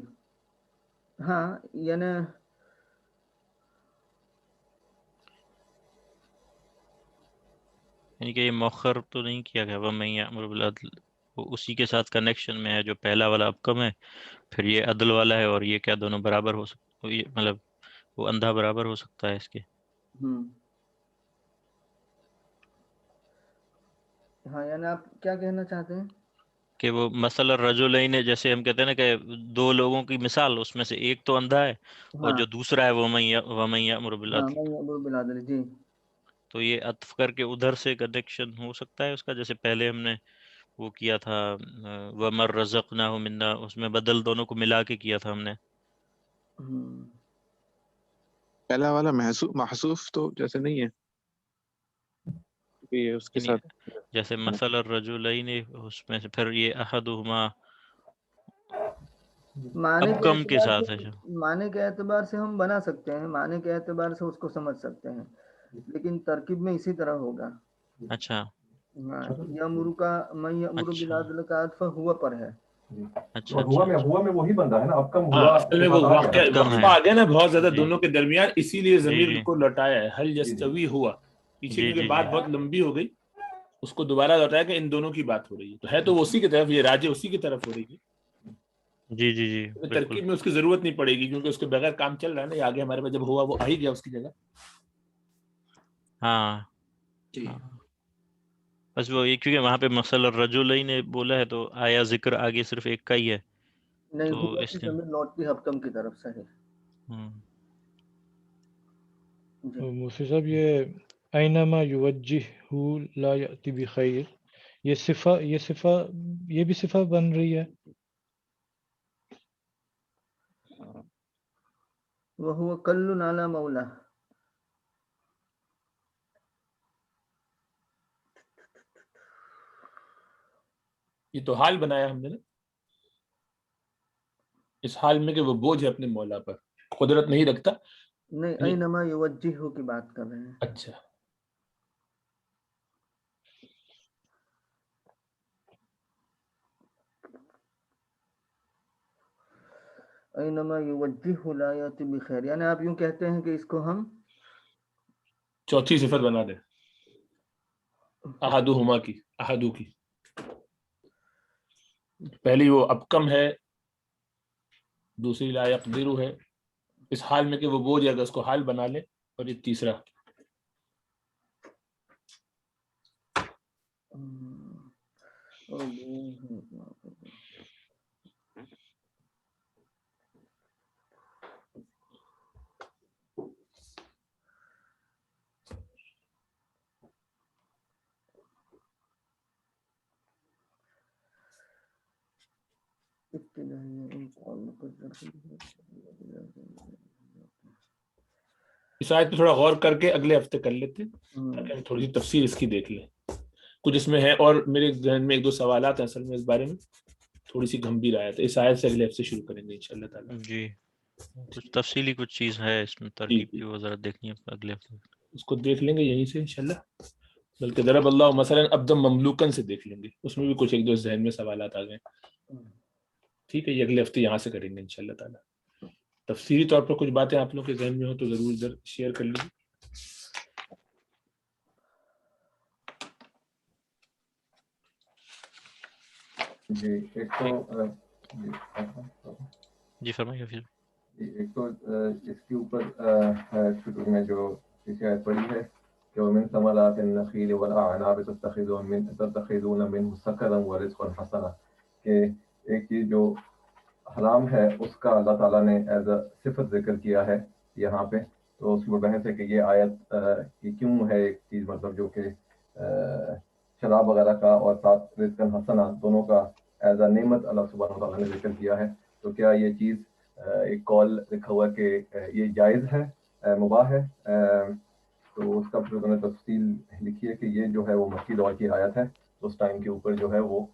ہاں یعنی یعنی کہ یہ مؤخر تو نہیں کیا گیا، وَمَن یأمر بالعدل وہ اسی کے ساتھ کنیکشن میں ہے، جو پہلا والا اب کم ہے، پھر یہ عدل والا ہے، اور یہ کیا دونوں برابر ہو سکتے، یہ مطلب وہ اندھا برابر ہو سکتا ہے اس کے۔ ہاں یعنی آپ کیا کہنا چاہتے ہیں؟ کہ وہ مثلا رجلین، جیسے ہم کہتے ہیں نا کہ دو لوگوں کی مثال، اس میں سے ایک تو اندھا ہے اور ہاں جو دوسرا ہے وَمَن یأمر ہاں بالعدل، من یأمر بالعدل، جی تو یہ عطف کر کے ادھر سے کنیکشن ہو سکتا ہے اس کا، جیسے پہلے ہم نے وہ کیا تھا وَمَن رَزَقْنَاهُ مِنَّا، اس میں بدل دونوں کو ملا کے کیا تھا ہم نے۔ پہلا والا محذوف تو جیسے نہیں ہے، یہ اس کے یعنی ساتھ جیسے مثلا الرجلین، اس میں سے پھر یہ احدہما معنی اب کے کم کے اعتبار ساتھ ہے سے، جو۔ معنی کے اعتبار سے ہم بنا سکتے ہیں، معنی کے اعتبار سے اس کو سمجھ سکتے ہیں، لیکن ترکیب میں اسی طرح ہوگا۔ اچھا یامرو کا من یامرو اچھا بالعدل کا عطف ہوا پر ہے۔ اچھا ہوا اچھا ہوا میں وہی بندہ ہے نا، اب کم ہاں ہوا اصل میں کے وہ ساتھ آ واقعہ گیا اب کم ہے، وقفہ آ گیا نا بہت زیادہ جی دونوں کے درمیان، اسی لیے جی ضمیر جی کو لوٹایا ہے، حل جی یستوی ہوا، پیچھے جی کیونکہ جی بات جی بہت لمبی ہو گئی، اس کو دوبارہ لوٹایا کہ ان دونوں کی بات ہو رہی ہے، تو ہے تو وہ اسی کی طرف، یہ راجع اسی کی طرف ہو رہی ہے، جی جی جی بالکل۔ ترکیب میں اس کی ضرورت نہیں پڑے گی کیونکہ اس کے بغیر کام چل رہا ہے نا، یہ آگے ہمارے پاس جب ہوا وہ آ ہی گیا اس کی جگہ۔ ہاں جی ہاں، بس وہ یہ کیونکہ وہاں پہ مثلا الرجلین نے بولا ہے تو آیا ذکر آگے صرف ایک کا ہی ہے، نہیں تو ہوا کی اس لیے ضمیر لوٹتی ہے حکم کی طرف سے ہے۔ جی موسی صاحب یہ اینما یوجہ لا یأتی بخیر، یہ صفہ یہ بھی صفہ بن رہی ہے؟ وہو کل علی مولا، یہ تو حال بنایا ہم نے نا، اس حال میں کہ وہ بوجھ ہے اپنے مولا پر، قدرت نہیں رکھتا۔ نہیں اینما یوجہ کی بات کر رہے ہیں۔ اچھا اینما یوجہہ لا یاتی بخیر، یعنی آپ یوں کہتے ہیں کہ اس کو ہم چوتھی صفت بنا دیں احدہما کی، احدو کی. پہلی وہ ابکم ہے، دوسری لا یقدر ہے، اس حال میں کہ وہ بوجھ ہے اگر اس کو حال بنا لے، اور یہ تیسرا اس آیت پہ تھوڑا غور کر کے اگلے ہفتے کر لیتے تاکہ ہم تھوڑی سی تفسیر اس کی دیکھ لیں. کچھ اس میں ہے اور میرے ذہن میں ایک دو سوالات ہیں اصل میں اس بارے میں، تھوڑی سی گمبھیر آیت ہے. اس آیت سے اگلے ہفتے شروع کریں گے انشاءاللہ تعالی. جی کچھ تفصیلی کچھ چیز ہے اس میں ترغیب کی، وہ ذرا دیکھنی ہے اگلے ہفتے. اس کو دیکھ لیں گے یہیں سے انشاءاللہ، بلکہ ضرب اللہ مثلا عبدا مملوکن سے دیکھ لیں گے، اس میں بھی کچھ ایک دو ذہن میں سوالات آ گئے. ٹھیک ہے، یہ اگلے ہفتے یہاں سے کریں گے انشاءاللہ تعالی. تفصیلی طور پر کچھ باتیں آپ لوگوں کے ذہن میں ہو تو ضرور ادھر شیئر کر لیجیے. جی ایک تو جی فرمائیے حفیظ. ایک تو اس کے اوپر شروع میں جو پیچھے آیت پڑھی ہے کہ ومن ثمرات النخیل والاعناب تتخذون منه سکرا ورزقا حسنا، کہ ایک چیز جو حرام ہے اس کا اللہ تعالیٰ نے ایز اے صفت ذکر کیا ہے یہاں پہ. تو اس کی وہ بحث ہے کہ یہ آیت کی کیوں ہے ایک چیز، مطلب جو کہ شراب وغیرہ کا اور ساتھ رزقا حسنا دونوں کا ایز اے نعمت اللہ سبحانہ و تعالیٰ نے ذکر کیا ہے. تو کیا یہ چیز ایک قول لکھا ہوا کہ یہ جائز ہے، مباح ہے؟ تو اس کا پھر انہوں نے تفصیل لکھی ہے کہ یہ جو ہے وہ مکی دور کی آیت ہے. اس ٹائم کے اوپر جو ہے وہ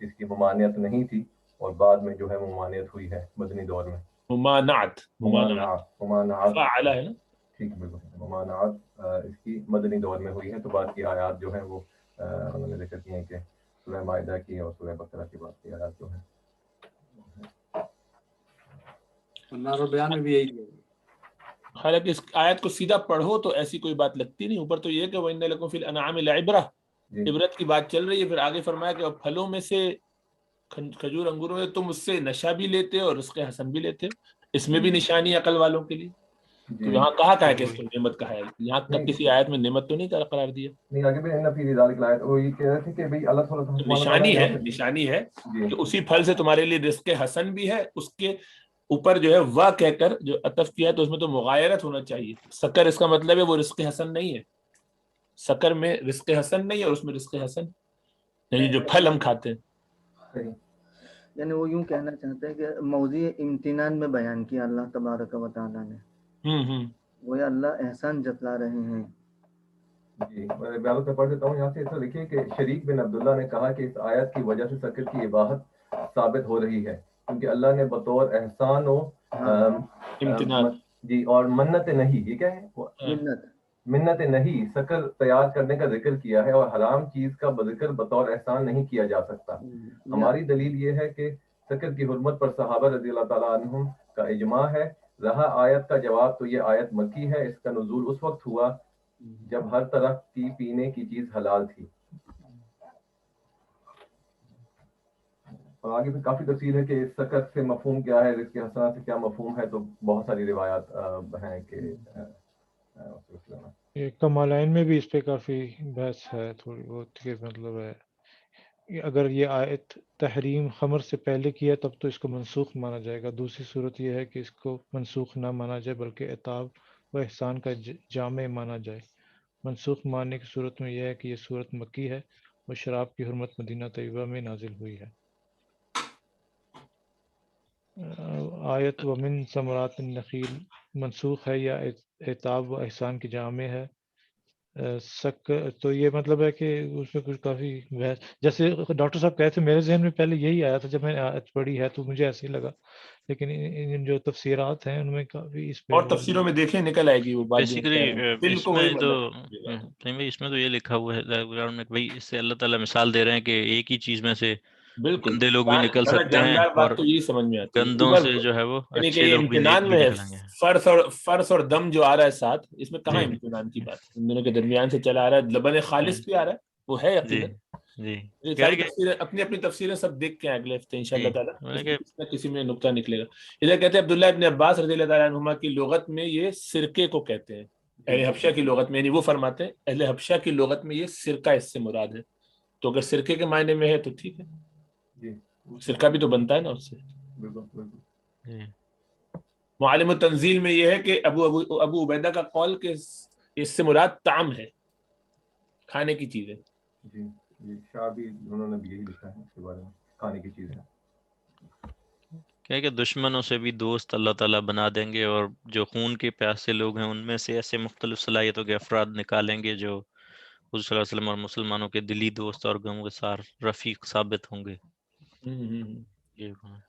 اس کی ممانعت نہیں تھی، اور بعد میں جو ہے ممانعت ہوئی ہے مدنی دور میں. ممانعت فعل ہے نا، ٹھیک ہے بالکل، ممانعت اس کی مدنی دور میں ہوئی ہے. تو بعد کی آیات جو ہیں وہ انہوں نے ذکر کی ہیں کہ سورہ مائدہ کی اور سورہ بقرہ کی بات کی آیات جو ہیں. اللہ بیان میں بھی یہی ہے. حالانکہ اس آیت کو سیدھا پڑھو تو ایسی کوئی بات لگتی نہیں. اوپر تو یہ کہ وَإِنَّ لَكُمْ فِي الْأَنْعَامِ لَعِبْرَةً، عبرت کی بات چل رہی ہے. پھر آگے فرمایا کہ پھلوں میں سے کھجور انگوروں میں تم اس سے نشہ بھی لیتے ہو اور رزق حسن بھی لیتے ہو، اس میں بھی نشانی عقل والوں کے لیے. تو یہاں کہا ہے کہ اس کو نعمت کہا ہے، یہاں تک کسی آیت میں نعمت تو نہیں قرار دیا. نہیں آگے بھی ان فی ذلک الآیات، وہ یہ کہہ رہے تھے کہ بھئی اللہ تعالیٰ نشانی ہے کہ اسی پھل سے تمہارے لیے رزق حسن بھی ہے. اس کے اوپر جو ہے وا کہہ کر جو عطف کیا ہے تو اس میں تو مغایرت ہونا چاہیے. سکر اس کا مطلب ہے وہ رزق حسن نہیں ہے، سکر میں رزق حسن نہیں ہے اور اس میں رزق حسن یعنی جو پھل ہم کھاتے ہیں. یعنی وہ یوں کہنا چاہتے ہیں کہ موضوع امتنان میں بیان کیا اللہ تبارک و تعالیٰ نے، وہ اللہ احسان جتلا رہے ہیں. جی میں بیان سے پڑھ دیتا ہوں یہاں سے. اس لکھے کہ شریک بن عبداللہ نے کہا کہ اس آیت کی وجہ سے سکر کی اباحت ثابت ہو رہی ہے، کیونکہ اللہ نے بطور احسان و امتنان جی اور منت نہیں، یہ کیا ہے منت نہیں، سکر تیار کرنے کا ذکر کیا ہے، اور حرام چیز کا ذکر بطور احسان نہیں کیا جا سکتا. ہماری دلیل یہ ہے کہ سکر کی حرمت پر صحابہ رضی اللہ تعالیٰ عنہم کا اجماع ہے. رہا آیت کا جواب تو یہ آیت مکی ہے، اس کا نزول اس وقت ہوا جب ہر طرح کی پینے کی چیز حلال تھی. اور آگے بھی کافی تفصیل ہے کہ سکر سے مفہوم کیا ہے، رزق حسنہ سے کیا مفہوم ہے. تو بہت ساری روایات ہیں کہ کمالین میں بھی اس پہ کافی بحث ہے تھوڑی بہت، کہ مطلب ہے اگر یہ آیت تحریم خمر سے پہلے کی ہے تب تو اس کو منسوخ مانا جائے گا. دوسری صورت یہ ہے کہ اس کو منسوخ نہ مانا جائے بلکہ عتاب و احسان کا جامع مانا جائے. منسوخ ماننے کی صورت میں یہ ہے کہ یہ صورت مکی ہے اور شراب کی حرمت مدینہ طیبہ میں نازل ہوئی ہے. آیت ومن ثمرات النخیل منسوخ ہے یا عتاب و احسان کی جامع ہے؟ تو یہ مطلب ہے کہ اس میں کچھ کافی بحث، جیسے ڈاکٹر صاحب کہے تھے میرے ذہن میں پہلے یہی آیا تھا جب میں نے آیت پڑھی ہے تو مجھے ایسے ہی لگا، لیکن ان جو تفسیرات ہیں ان میں کافی اس پہ اور تفسیروں میں دیکھیں نکل آئے گی وہ بات. بیسیکلی اس میں تو یہ لکھا ہوا ہے بھائی اس سے اللہ تعالیٰ مثال دے رہے ہیں کہ ایک ہی چیز میں سے بالکل گندے لوگ بھی نکل زیادہ سکتے ہیں جاندار اور بات تو یہی سمجھ میں آتی ہے. گندوں اوپر سے جو ہے وہ یعنی کہ اچھے یہ لوگ بھی نیک امتحان بھی میں ہے، نکلیں گے. فرض اور دم جو آ رہا ہے ساتھ، اس میں کہاں جی امتحان کی بات ہے؟ ان دونوں کے درمیان سے چلا آ رہا ہے، لبن خالص بھی آ رہا ہے، وہ ہے جی یقیناً. جی یہ کیا ساری ہے کہ تفسیریں اپنی اپنی تفسیریں سب دیکھ کے اگلے ہفتے ان شاء اللہ تعالیٰ میں نے اس کہ میں کسی نہ کسی میں نقطہ نکلے گا. ادھر کہتے ہیں عبداللہ ابن عباس رضی اللہ تعالیٰ عنہما کی لغت میں یہ سرکے کو کہتے ہیں. اہل حبشہ کی لغت میں، یعنی وہ فرماتے ہیں اہل حبشہ کی لغت میں یہ سرکہ اس سے مراد ہے. تو اگر سرکے کے معنی میں ہے تو ٹھیک ہے، جی سرکہ بھی تو بنتا ہے نا اس سے. بالکل بالکل. جی معالم التنزیل میں یہ ہے کہ ابو عبیدہ کا قول کہ اس سے مراد طعام ہے، کھانے کی چیز ہے. جی جی شاہ بھی انہوں نے بھی یہی لکھا ہے اس کے بارے میں، کھانے کی چیز ہے. کیا ہے کہ دشمنوں سے بھی دوست اللہ تعالیٰ بنا دیں گے، اور جو خون کے پیاسے لوگ ہیں ان میں سے ایسے مختلف صلاحیتوں کے افراد نکالیں گے جو حضور صلی اللہ علیہ وسلم اور مسلمانوں کے دلی دوست اور غمگسار رفیق ثابت ہوں گے. یہ وہ ہیں.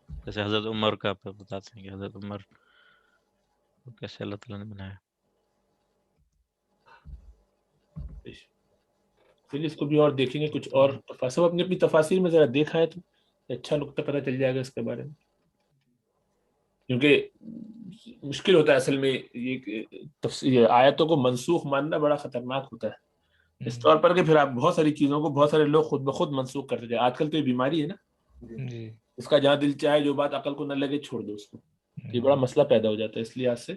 جیسے حضرت عمر کا آپ بتاتے ہیں کہ حضرت عمر کو کیسے اللہ تعالیٰ نے بنایا. پھر اس کو بھی اور دیکھیں گے، کچھ اور سب اپنی اپنی تفاسیر میں ذرا دیکھا ہے تو اچھا نقطہ پتہ چل جائے گا اس کے بارے میں. کیونکہ مشکل ہوتا ہے اصل میں یہ آیتوں کو منسوخ ماننا بڑا خطرناک ہوتا ہے، اس طور پر کہ پھر آپ بہت ساری چیزوں کو بہت سارے لوگ خود بخود منسوخ کرتے جائیں. آج کل تو یہ بیماری ہے نا، جی اس کا جہاں دل چاہے جو بات عقل کو نہ لگے چھوڑ دو اس کو. یہ بڑا مسئلہ پیدا ہو جاتا ہے. اس لحاظ سے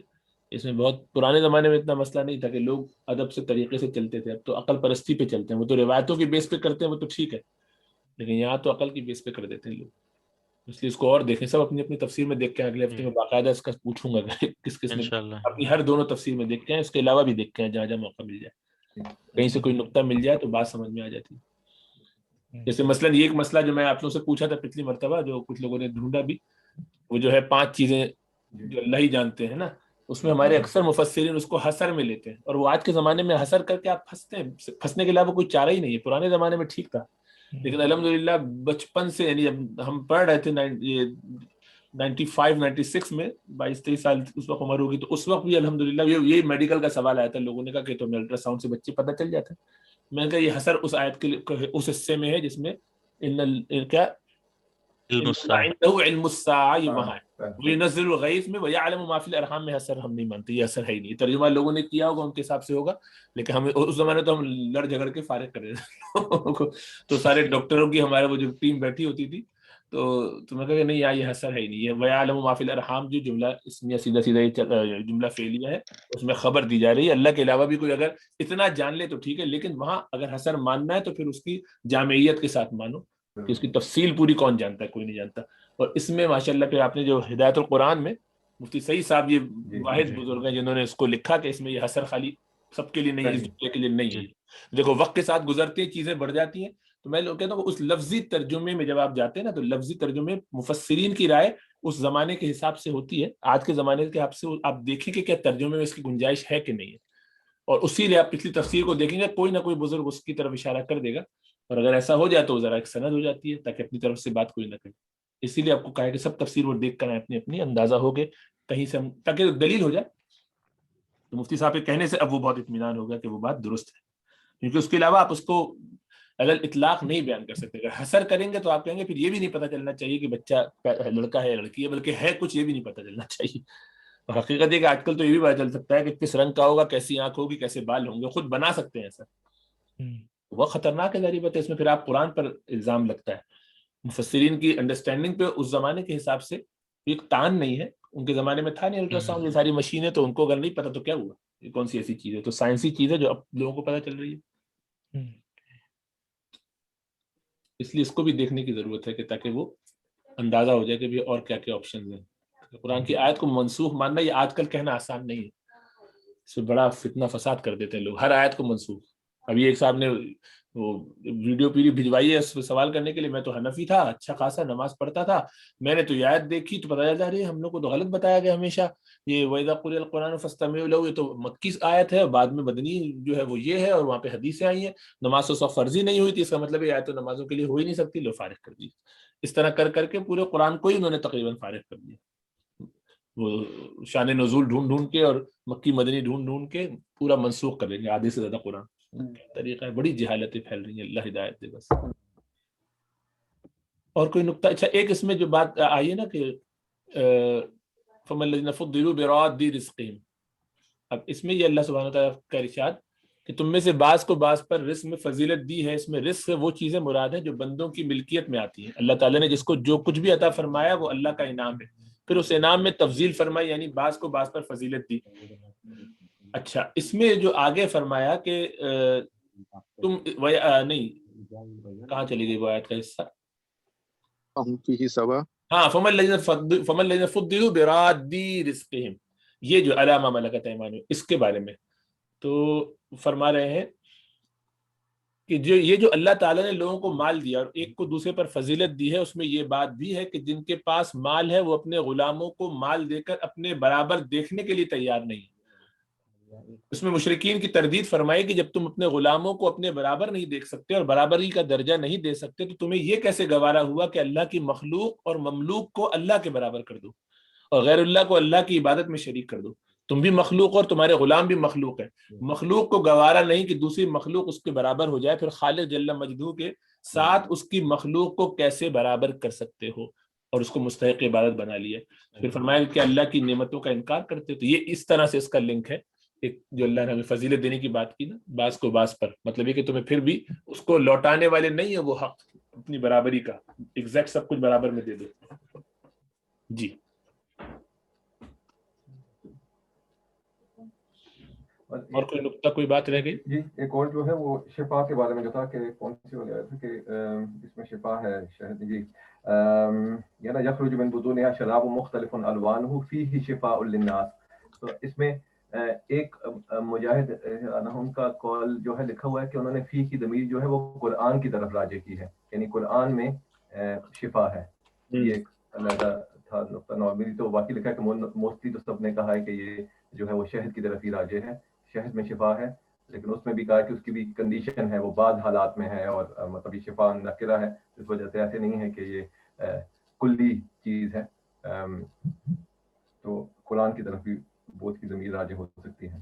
اس میں بہت پرانے زمانے میں اتنا مسئلہ نہیں تھا کہ لوگ ادب سے طریقے سے چلتے تھے. اب تو عقل پرستی پہ چلتے ہیں. وہ تو روایتوں کی بیس پہ کرتے ہیں، وہ تو ٹھیک ہے، لیکن یہاں تو عقل کی بیس پہ کر دیتے ہیں لوگ. اس لیے اس کو اور دیکھیں، سب اپنی اپنی تفسیر میں دیکھ کے اگلے ہفتے میں باقاعدہ اس کا پوچھوں گا کہ کس کس نے انشاءاللہ اپنی ہر دونوں تفسیر میں دیکھ کے ہیں، اس کے علاوہ بھی دیکھ کے ہیں جہاں جہاں موقع مل جائے. کہیں سے کوئی نقطہ مل جائے تو بات سمجھ میں آ جاتی ہے. جیسے مثلاً یہ ایک مسئلہ جو میں آپ لوگوں سے پوچھا تھا پچھلی مرتبہ، جو کچھ لوگوں نے ڈھونڈا بھی، وہ جو ہے 5 چیزیں جو اللہ ہی جانتے ہیں نا، اس میں ہمارے اکثر مفسرین اس کو حسر میں لیتے ہیں، اور وہ آج کے زمانے میں حسر کر کے آپ پھنستے ہیں. پھنسنے کے علاوہ کوئی چارہ ہی نہیں ہے. پرانے زمانے میں ٹھیک تھا، لیکن الحمدللہ بچپن سے، یعنی جب ہم پڑھ رہے تھے 95 96 میں 22-23 سال اس وقت عمر ہوگی، تو اس وقت بھی الحمدللہ یہ میڈیکل کا سوال آیا تھا. لوگوں نے کہا کہ تو الٹرا ساؤنڈ سے بچے پتہ چل جاتا ہے. میں نے کہا یہ حسر اس آیت کے اس حصے میں ہے جس میں علم الساعہ علم الساعہ، یہ وہاں ہے. وینزل الغیث میں ویعلم ما فی الارحام میں حسر ہم نہیں مانتے، یہ حسر ہے ہی نہیں. ترجمہ لوگوں نے کیا ہوگا ان کے حساب سے ہوگا، لیکن ہم اس زمانے تو ہم لڑ جھگڑ کے فارغ کر رہے تھے. تو سارے ڈاکٹروں کی ہمارے وہ جو ٹیم بیٹھی ہوتی تھی، تو میں کہا کہ نہیں یار یہ حسر ہے ہی نہیں. یہ ویعلم ما فی الارحام جو جملہ اسمیہ سیدھا جملہ فعلیہ ہے، اس میں خبر دی جا رہی ہے. اللہ کے علاوہ بھی کوئی اگر اتنا جان لے تو ٹھیک ہے، لیکن وہاں اگر حسر ماننا ہے تو پھر اس کی جامعیت کے ساتھ مانو کہ اس کی تفصیل پوری کون جانتا ہے، کوئی نہیں جانتا. اور اس میں ماشاءاللہ پھر آپ نے جو ہدایت القرآن میں مفتی سعید صاحب یہ واحد بزرگ ہیں جنہوں نے اس کو لکھا کہ اس میں یہ حسر خالی سب کے لیے نہیں ہے، اس جملے کے لیے نہیں ہے. دیکھو وقت کے ساتھ گزرتے ہیں چیزیں بڑھ جاتی ہیں. تو میں کہتا ہوں کہ اس لفظی ترجمے میں جب آپ جاتے ہیں نا، تو لفظی ترجمے مفسرین کی رائے اس زمانے کے حساب سے ہوتی ہے. آج کے زمانے کے حساب سے آپ دیکھیں کہ کیا ترجمے میں اس کی گنجائش ہے کہ نہیں ہے، اور اسی لیے آپ پچھلی تفسیر کو دیکھیں گے، کوئی نہ کوئی بزرگ اس کی طرف اشارہ کر دے گا. اور اگر ایسا ہو جائے تو ذرا ایک سند ہو جاتی ہے تاکہ اپنی طرف سے بات کوئی نہ کرے. اسی لیے آپ کو کہا ہے کہ سب تفسیر وہ دیکھ کر اپنی اپنی اندازہ ہو گئے کہیں سے ہم، تاکہ دلیل ہو جائے. تو مفتی صاحب کے کہنے سے اب وہ بہت اطمینان ہو گیا کہ وہ بات درست ہے، کیونکہ اس کے علاوہ آپ اس کو اگر اطلاق نہیں بیان کر سکتے. اگر حسر کریں گے تو آپ کہیں گے پھر یہ بھی نہیں پتہ چلنا چاہیے کہ بچہ لڑکا ہے یا لڑکی ہے، بلکہ ہے کچھ، یہ بھی نہیں پتہ چلنا چاہیے. اور حقیقت ہے کہ آج کل تو یہ بھی پتہ چل سکتا ہے کہ کس رنگ کا ہوگا، کیسی آنکھ ہوگی، کیسے بال ہوں گے، خود بنا سکتے ہیں ایسا. وہ خطرناک ہے ذریعہ ہے. اس میں پھر آپ قرآن پر الزام لگتا ہے. مفسرین کی انڈرسٹینڈنگ پہ اس زمانے کے حساب سے ایک تان نہیں ہے. ان کے زمانے میں تھا نہیں الٹرا ساؤنڈ، یہ ساری مشینیں، تو ان کو اگر نہیں پتا تو کیا ہوا، یہ کون سی ایسی چیز ہے. تو سائنسی چیز ہے جو اب لوگوں کو پتہ چل رہی ہے. اس لیے اس کو بھی دیکھنے کی ضرورت ہے کہ تاکہ وہ اندازہ ہو جائے کہ بھی اور کیا کیا آپشنز ہیں. قرآن کی آیت کو منسوخ ماننا یہ آج کل کہنا آسان نہیں ہے. اس میں بڑا فتنہ فساد کر دیتے ہیں لوگ، ہر آیت کو منسوخ. ابھی ایک صاحب نے وہ ویڈیو پیری بھجوائی ہے اس پہ سوال کرنے کے لیے. میں تو حنفی تھا، اچھا خاصا نماز پڑھتا تھا، میں نے تو یہ آیت دیکھی تو پتہ چلا رہی ہے ہم لوگ کو تو غلط بتایا گیا ہمیشہ. یہ وَإِذَا قُرِئَ الْقُرْآنُ فَاسْتَمِعُوا لَهُ، یہ تو مکی آیت ہے، بعد میں مدنی جو ہے وہ یہ ہے، اور وہاں پہ حدیثیں آئی ہیں. نماز اس وقت فرضی نہیں ہوئی تھی، اس کا مطلب یہ آیت تو نمازوں کے لیے ہو ہی نہیں سکتی، لو فارغ کر دی. اس طرح کر کر کے پورے قرآن کو ہی انہوں نے تقریباً فارغ کر دیا. وہ شان نزول ڈھونڈ ڈھونڈ کے اور مکی مدنی ڈھونڈ ڈھونڈ کے پورا منسوخ کر دیں گے آدھے سے زیادہ قرآن. طریقہ ہے، بڑی جہالتیں پھیل رہی ہیں. اللہ ہدایت دے بس. اور کوئی نقطہ؟ اچھا ایک اس میں جو بات آئی ہے نا کہ فَمَن الَّذِينَ فُضِّلُوا بِرَادِّ رِزْقِهِمْ، اب اس میں یہ اللہ سبحانہ وتعالیٰ کا ارشاد کہ تم میں سے بعض کو بعض پر رزق میں فضیلت دی ہے، اس میں رزق سے وہ چیزیں مراد ہیں جو بندوں کی ملکیت میں آتی ہیں. اللہ تعالیٰ نے جس کو جو کچھ بھی عطا فرمایا وہ اللہ کا انعام ہے، پھر اس انعام میں تفضیل فرمائی، یعنی بعض کو بعض پر فضیلت دی. اچھا اس میں جو آگے فرمایا کہ تم نہیں، کہاں چلی گئی وہ آیت کا حصہ؟ ہاں فَمَن الَّذِينَ فُضِّلُوا بِرَادِّ رِزْقِهِمْ، یہ جو علامہ ملکت ایمانہم اس کے بارے میں تو فرما رہے ہیں کہ جو یہ جو اللہ تعالیٰ نے لوگوں کو مال دیا اور ایک کو دوسرے پر فضیلت دی ہے، اس میں یہ بات بھی ہے کہ جن کے پاس مال ہے وہ اپنے غلاموں کو مال دے کر اپنے برابر دیکھنے کے لیے تیار نہیں. اس میں مشرکین کی تردید فرمائی کہ جب تم اپنے غلاموں کو اپنے برابر نہیں دیکھ سکتے اور برابری کا درجہ نہیں دے سکتے تو تمہیں یہ کیسے گوارا ہوا کہ اللہ کی مخلوق اور مملوک کو اللہ کے برابر کر دو اور غیر اللہ کو اللہ کی عبادت میں شریک کر دو. تم بھی مخلوق اور تمہارے غلام بھی مخلوق ہے. مخلوق کو گوارا نہیں کہ دوسری مخلوق اس کے برابر ہو جائے، پھر خالق جل مجدہ کے ساتھ اس کی مخلوق کو کیسے برابر کر سکتے ہو اور اس کو مستحق عبادت بنا لیا. پھر فرمایا کہ اللہ کی نعمتوں کا انکار کرتے. تو یہ اس طرح سے اس کا لنک ہے، ایک جو اللہ نے ہمیں فضیلت دینے کی بات کی نا بعض کو بعض پر، مطلب یہ کہ تمہیں پھر بھی اس کو لوٹانے والے نہیں ہے وہ حق اپنی برابری کا، ایگزیکٹ سب کچھ برابر میں دے دو. جی اور کوئی نقطہ کوئی بات رہ گئی؟ جی ایک اور جو ہے وہ شفا کے بارے میں جو تھا کہ کون سی والی آیت ہے کہ اس میں شفا ہے شہد. جی یہ نا یخرج من بطونها شراب مختلف الوانه فیہ شفاء للناس. تو اس میں ایک مجاہد انہم کا قول جو ہے لکھا ہوا ہے کہ انہوں نے فی کی ضمیر جو ہے وہ قرآن کی طرف راجع کی ہے، یعنی قرآن میں شفا ہے. یہ ایک علیحدہ تھا نقطہ. نارملی تو باقی لکھا ہے کہ موسٹلی تو سب نے کہا ہے کہ یہ جو ہے وہ شہد کی طرف ہی راجع ہے، شہد میں شفا ہے. لیکن اس میں بھی کہا کہ اس کی بھی کنڈیشن ہے، وہ بعض حالات میں ہے اور مطلب یہ شفا نکرہ ہے، اس وجہ سے ایسے نہیں ہے کہ یہ کلی چیز ہے. تو قرآن کی طرف بھی بہت کی ضمیر راجع ہو سکتی ہے.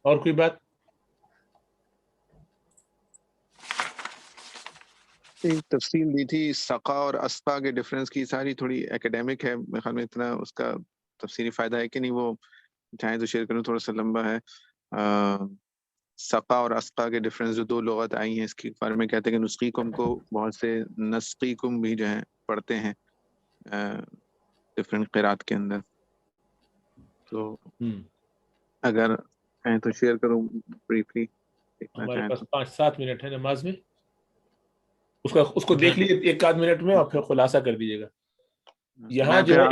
اور کوئی بات؟ تفصیل دی تھی سقا اور اسقا کے ڈفرینس کی، ساری تھوڑی ایکیڈیمک ہے میرے خیال میں، اتنا اس کا تفصیلی فائدہ ہے کہ نہیں وہ چاہیں تو شیئر کروں، تھوڑا سا لمبا ہے. سقا اور اسقا کے ڈفرینس جو دو لغت آئی ہیں اس کے بارے میں کہتے ہیں کہ نسقیکم کو بہت سے نسقیکم بھی جو ہیں پڑھتے ہیں ڈفرینٹ قرات کے اندر. تو اگر کہیں تو شیئر کروں بریفلی. ہمارے پاس 5-7 منٹ ہے نماز میں، اس کو دیکھ لیجیے 1-8 منٹ میں اور پھر خلاصہ کر دیجیے گا. یہاں جو ہے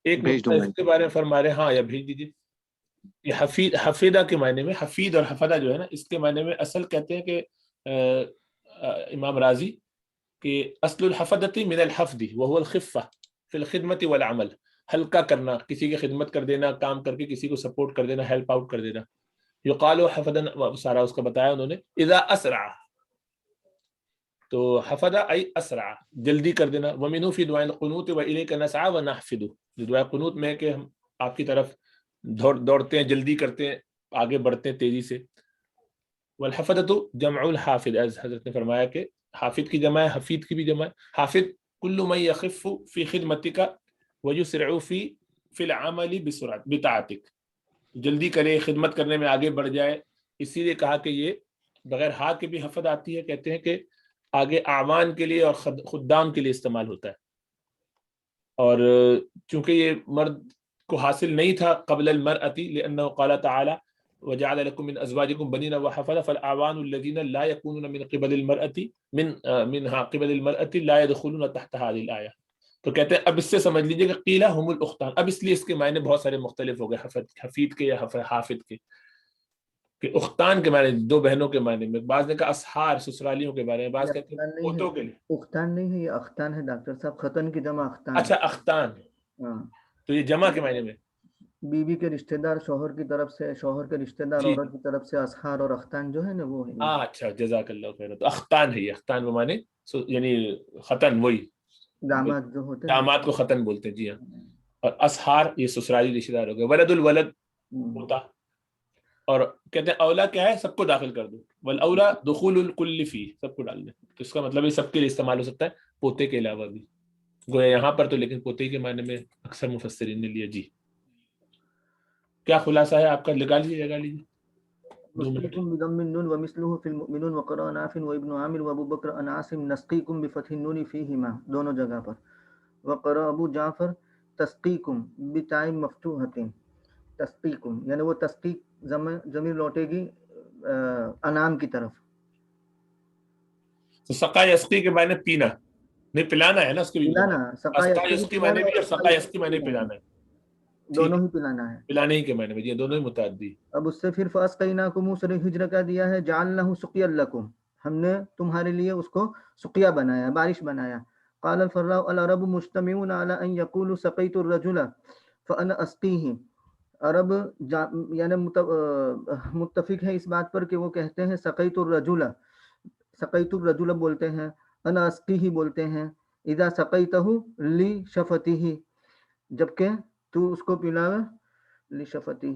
ایک نقطہ اس کے بارے میں فرما رہے، ہاں یا بھیج دیجیے. یہ حفیدہ کے معنی میں، حفید اور حفدہ جو ہے نا اس کے معنی میں اصل کہتے ہیں کہ امام رازی کہ اصل الحفدتی من الحفد وهو الخفہ فی الخدمت والعمل، ہلکا کرنا، کسی کی خدمت کر دینا، کام کر کے کسی کو سپورٹ کر دینا، ہیلپ آؤٹ کر دینا. یقال حفدا، سارا اس کا بتایا انہوں نے. اذا اسرع، تو حفدہ ای اسرع، جلدی کر دینا. ومنہ فی دعاء القنوت والیک نسعى ونحفد، دعاء قنوت میں کہ ہم آپ کی طرف دوڑتے ہیں، جلدی کرتے ہیں، آگے بڑھتے ہیں تیزی سے. والحفدۃ جمع الحافظ، حضرت نے فرمایا کہ حافظ کی جمع ہے، حفید کی بھی جمع ہے. حافظ کل من یخف فی خدمتک ویسرع فی العمل بسرعت بطاعتک، جلدی کرے، خدمت کرنے میں آگے بڑھ جائے. اسی لیے کہا کہ یہ بغیر ہا کے بھی حفظ آتی ہے، کہتے ہیں کہ آگے اعوان کے لیے اور خدام کے لیے استعمال ہوتا ہے. اور چونکہ یہ مرد کو حاصل نہیں تھا قبل المرأة لأنه قال تعالی وجعل لكم من ازواجكم بنين وحفظا فالاعوان الذين لا يكونون من قبل المرأة منها قبل المرأة لا يدخلون تحت هذه الآية. تو کہتے ہیں اب اس سے سمجھ لیجئے کہ قیل هم الاختان، اب اس لیے اس کے معنی بہت سارے مختلف ہو گئے، حفید کے یا حافظ کے، کہ اختان کے معنی دو بہنوں کے معنی میں، بعض نے کہا اسحار سسرالیوں کے بارے میں، بعض کہتے ہیں پوتوں کے لیے. اختان نہیں ہے، یہ اختان ہے ڈاکٹر صاحب، ختن کی جمع اختان. اچھا اختان، تو یہ جمع کے معنی میں بیوی کے رشتہ دار شوہر کی طرف سے، شوہر کے رشتہ دار عورت کی طرف سے اسحار اور اختان جو ہے نا وہ ہے. اچھا جزاک اللہ خیر. تو اختان ہے یہ، اختان وہ معنی یعنی ختن، وہی داماد جو ہوتے ہیں، داماد کو ختن بولتے ہیں. جی ہاں. اور اسحار یہ سسرالی رشتہ دار ہو گئے. ولد الولد پوتا، اور کہتے ہیں اولا کیا ہے؟ سب کو داخل کر دو، والاولا دخول الکل فی، سب کو ڈال دیں. تو اس کا مطلب ہے سب کے لیے استعمال ہو سکتا ہے، پوتے کے علاوہ بھی. گویا یہاں پر تو لیکن پوتے کے معنی میں اکثر مفسرین نے لیا. جی کیا خلاصہ ہے آپ کا؟ لگا لیجیے. نسقيكم بضم النون ومثله في المؤمنون وقرأ نافع وابن عامر وابو بکر عن عاصم نسقيكم بفتح النون فيهما، دونوں جگہ پر. وقرأ ابو جعفر تسقيكم بتاء مفتوحة، تسقيكم یعنی وہ تسقیق ضمیر لوٹے گی انعام کی طرف. تو سقا یسقی کے معنی پینا نہیں، پلانا ہے نا اس کے بھی. پلانا، سقا یسقی معنی بھی، اور سقا یسقی معنی پلانا ہے، دونوں ہی پلانا ہے، پلانے ہی کے معنی میں. یہ دونوں ہی متعدی. اب اس سے پھر فاسقیناکم سر ہجر کا دیا ہے، جعلناہ سقیا لکم، ہم نے تمہارے لیے اس کو سقیا بنایا، بارش بنایا. قال الفراء العرب مجتمعون على ان يقولوا سقيت الرجل فانا اسقيه، عرب یعنی متفق ہے اس بات پر کہ وہ کہتے ہیں سقیت الرجل، سقیت الرجل بولتے ہیں، انا اسقیہ بولتے ہیں، اذا سقیتہ لشفتہ، جبکہ تو اس کو پلاوے، لشفتہ،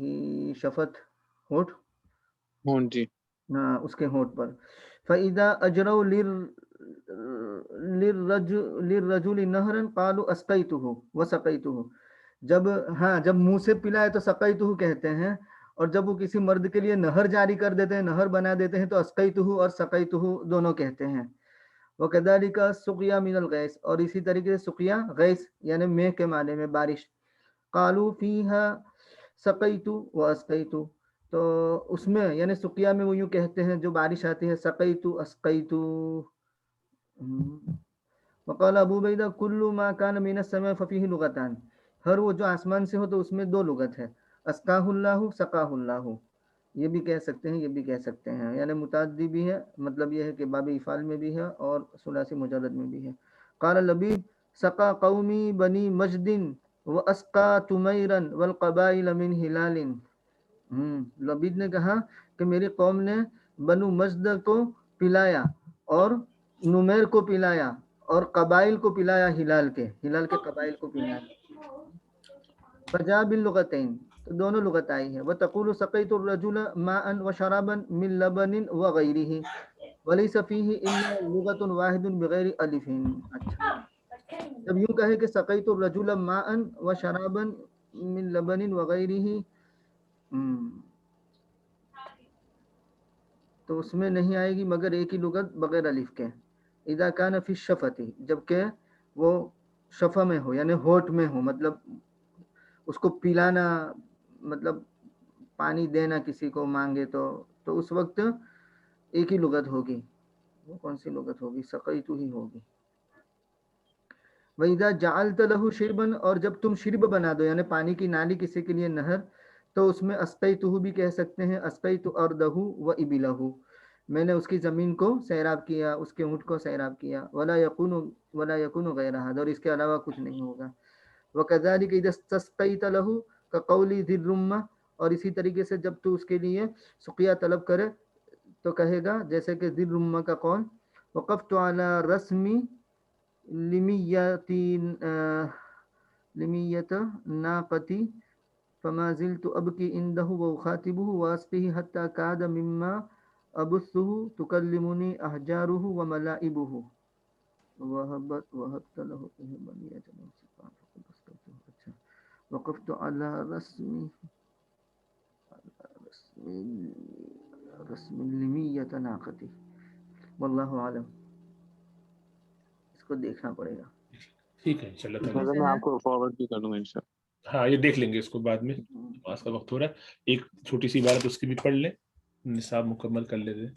شفت ہونٹ، جی ہاں اس کے ہونٹ پر. فَإِذَا أَجْرَوْا لِلرَّجُلِ نَهْرًا قَالُوا أَسْقَيْتُهُ وَسَقَيْتُهُ، جب منہ سے پلائے تو سقیتہ کہتے ہیں، اور جب وہ کسی مرد کے لیے نہر جاری کر دیتے ہیں، نہر بنا دیتے ہیں، تو اسقیتہ اور سقیتہ دونوں کہتے ہیں. وَكَذَلِكَ السُّقْيَا مِنَ الْغَيْثِ، اور اسی طریقے سے سقیا غیث یعنی میہ کے معنی میں بارش. قالوا فیہا سقیت واسقیت، تو اس میں یعنی سقیا میں وہ یوں کہتے ہیں جو بارش آتی ہے، سقیت اسقیت. وقال ابو عبیدہ کل ما کان من السماء ففیہ لغتان، ہر وہ جو آسمان سے ہو تو اس میں دو لغت ہے، اسقاہ اللہ سقاہ اللہ، یہ بھی کہہ سکتے ہیں، یہ بھی کہہ سکتے ہیں، یعنی متعدی بھی ہے، مطلب یہ ہے کہ باب افعال میں بھی ہے اور ثلاثی مجرد میں بھی ہے. قال لبید سقا قومی بنی مجد واسقا تمیرا والقبائل من ہلال، لبید نے کہا کہ میری قوم نے بنو مجد کو پلایا اور نمیر کو پلایا اور قبائل کو پلایا، ہلال کے قبائل کو پلایا. فجاء باللغتین، تو دونوں لغت آئی ہے. وتقول سقیت الرجل ماء وشرابا من لبن وغیرہ وليس فيه الا لغة واحد بغیر الف. اچھا، جب یوں کہے کہ سقیت الرجل ماء وشرابا من لبن وغیرہ، تو اس میں نہیں آئے گی مگر ایک ہی لغت بغیر الف کے. اذا کان فی الشفۃ، جبکہ وہ شفا میں ہو یعنی ہوٹ میں ہو، مطلب اس کو پلانا، مطلب پانی دینا کسی کو مانگے تو اس وقت ایک ہی لغت ہوگی. وہ کون سی لغت ہوگی؟ سقیت ہی ہوگی. وَإِذَا جَعَلْتَ لَهُ شِرْبًا، اور جب تم شرب بنا دو یعنی پانی کی نالی کسی کے لیے نہر، تو اس میں اسقیتہ بھی کہہ سکتے ہیں، اسقیت ارضہ وابلہ، میں نے اس کی زمین کو سیراب کیا، اس کے اونٹ کو سیراب کیا. ولا یکون غیر ھذا، اور اس کے علاوہ کچھ نہیں ہوگا. وکذالک اذا استسقیت لہ کقول ذی الرمہ، اور اسی طریقے سے جب تو اس کے لیے سقیا طلب کرے تو کہے گا جیسے کہ ذی الرمہ کا قول، وقفت علی رسم لمیت ناقتی فما زلت ابکی عنده واخاطبه واسقه حتى كاد مما ابثه تكلمني احجاره وملائبه وهبت له بنية موسيقى فقد اسقيته. اچھا، وقفت على رسم لمیت ناقتی، واللہ عالم. اس کو دیکھنا پڑے گا. ٹھیک ہے انشاءاللہ میں آپ کو فارورڈ بھی کر دوں گا انشاءاللہ. ہاں یہ دیکھ لیں گے اس کو بعد میں، نماز کا وقت ہو رہا ہے. ایک چھوٹی سی عبارت اس کی بھی پڑھ لیں، نصاب مکمل کر لیتے ہیں.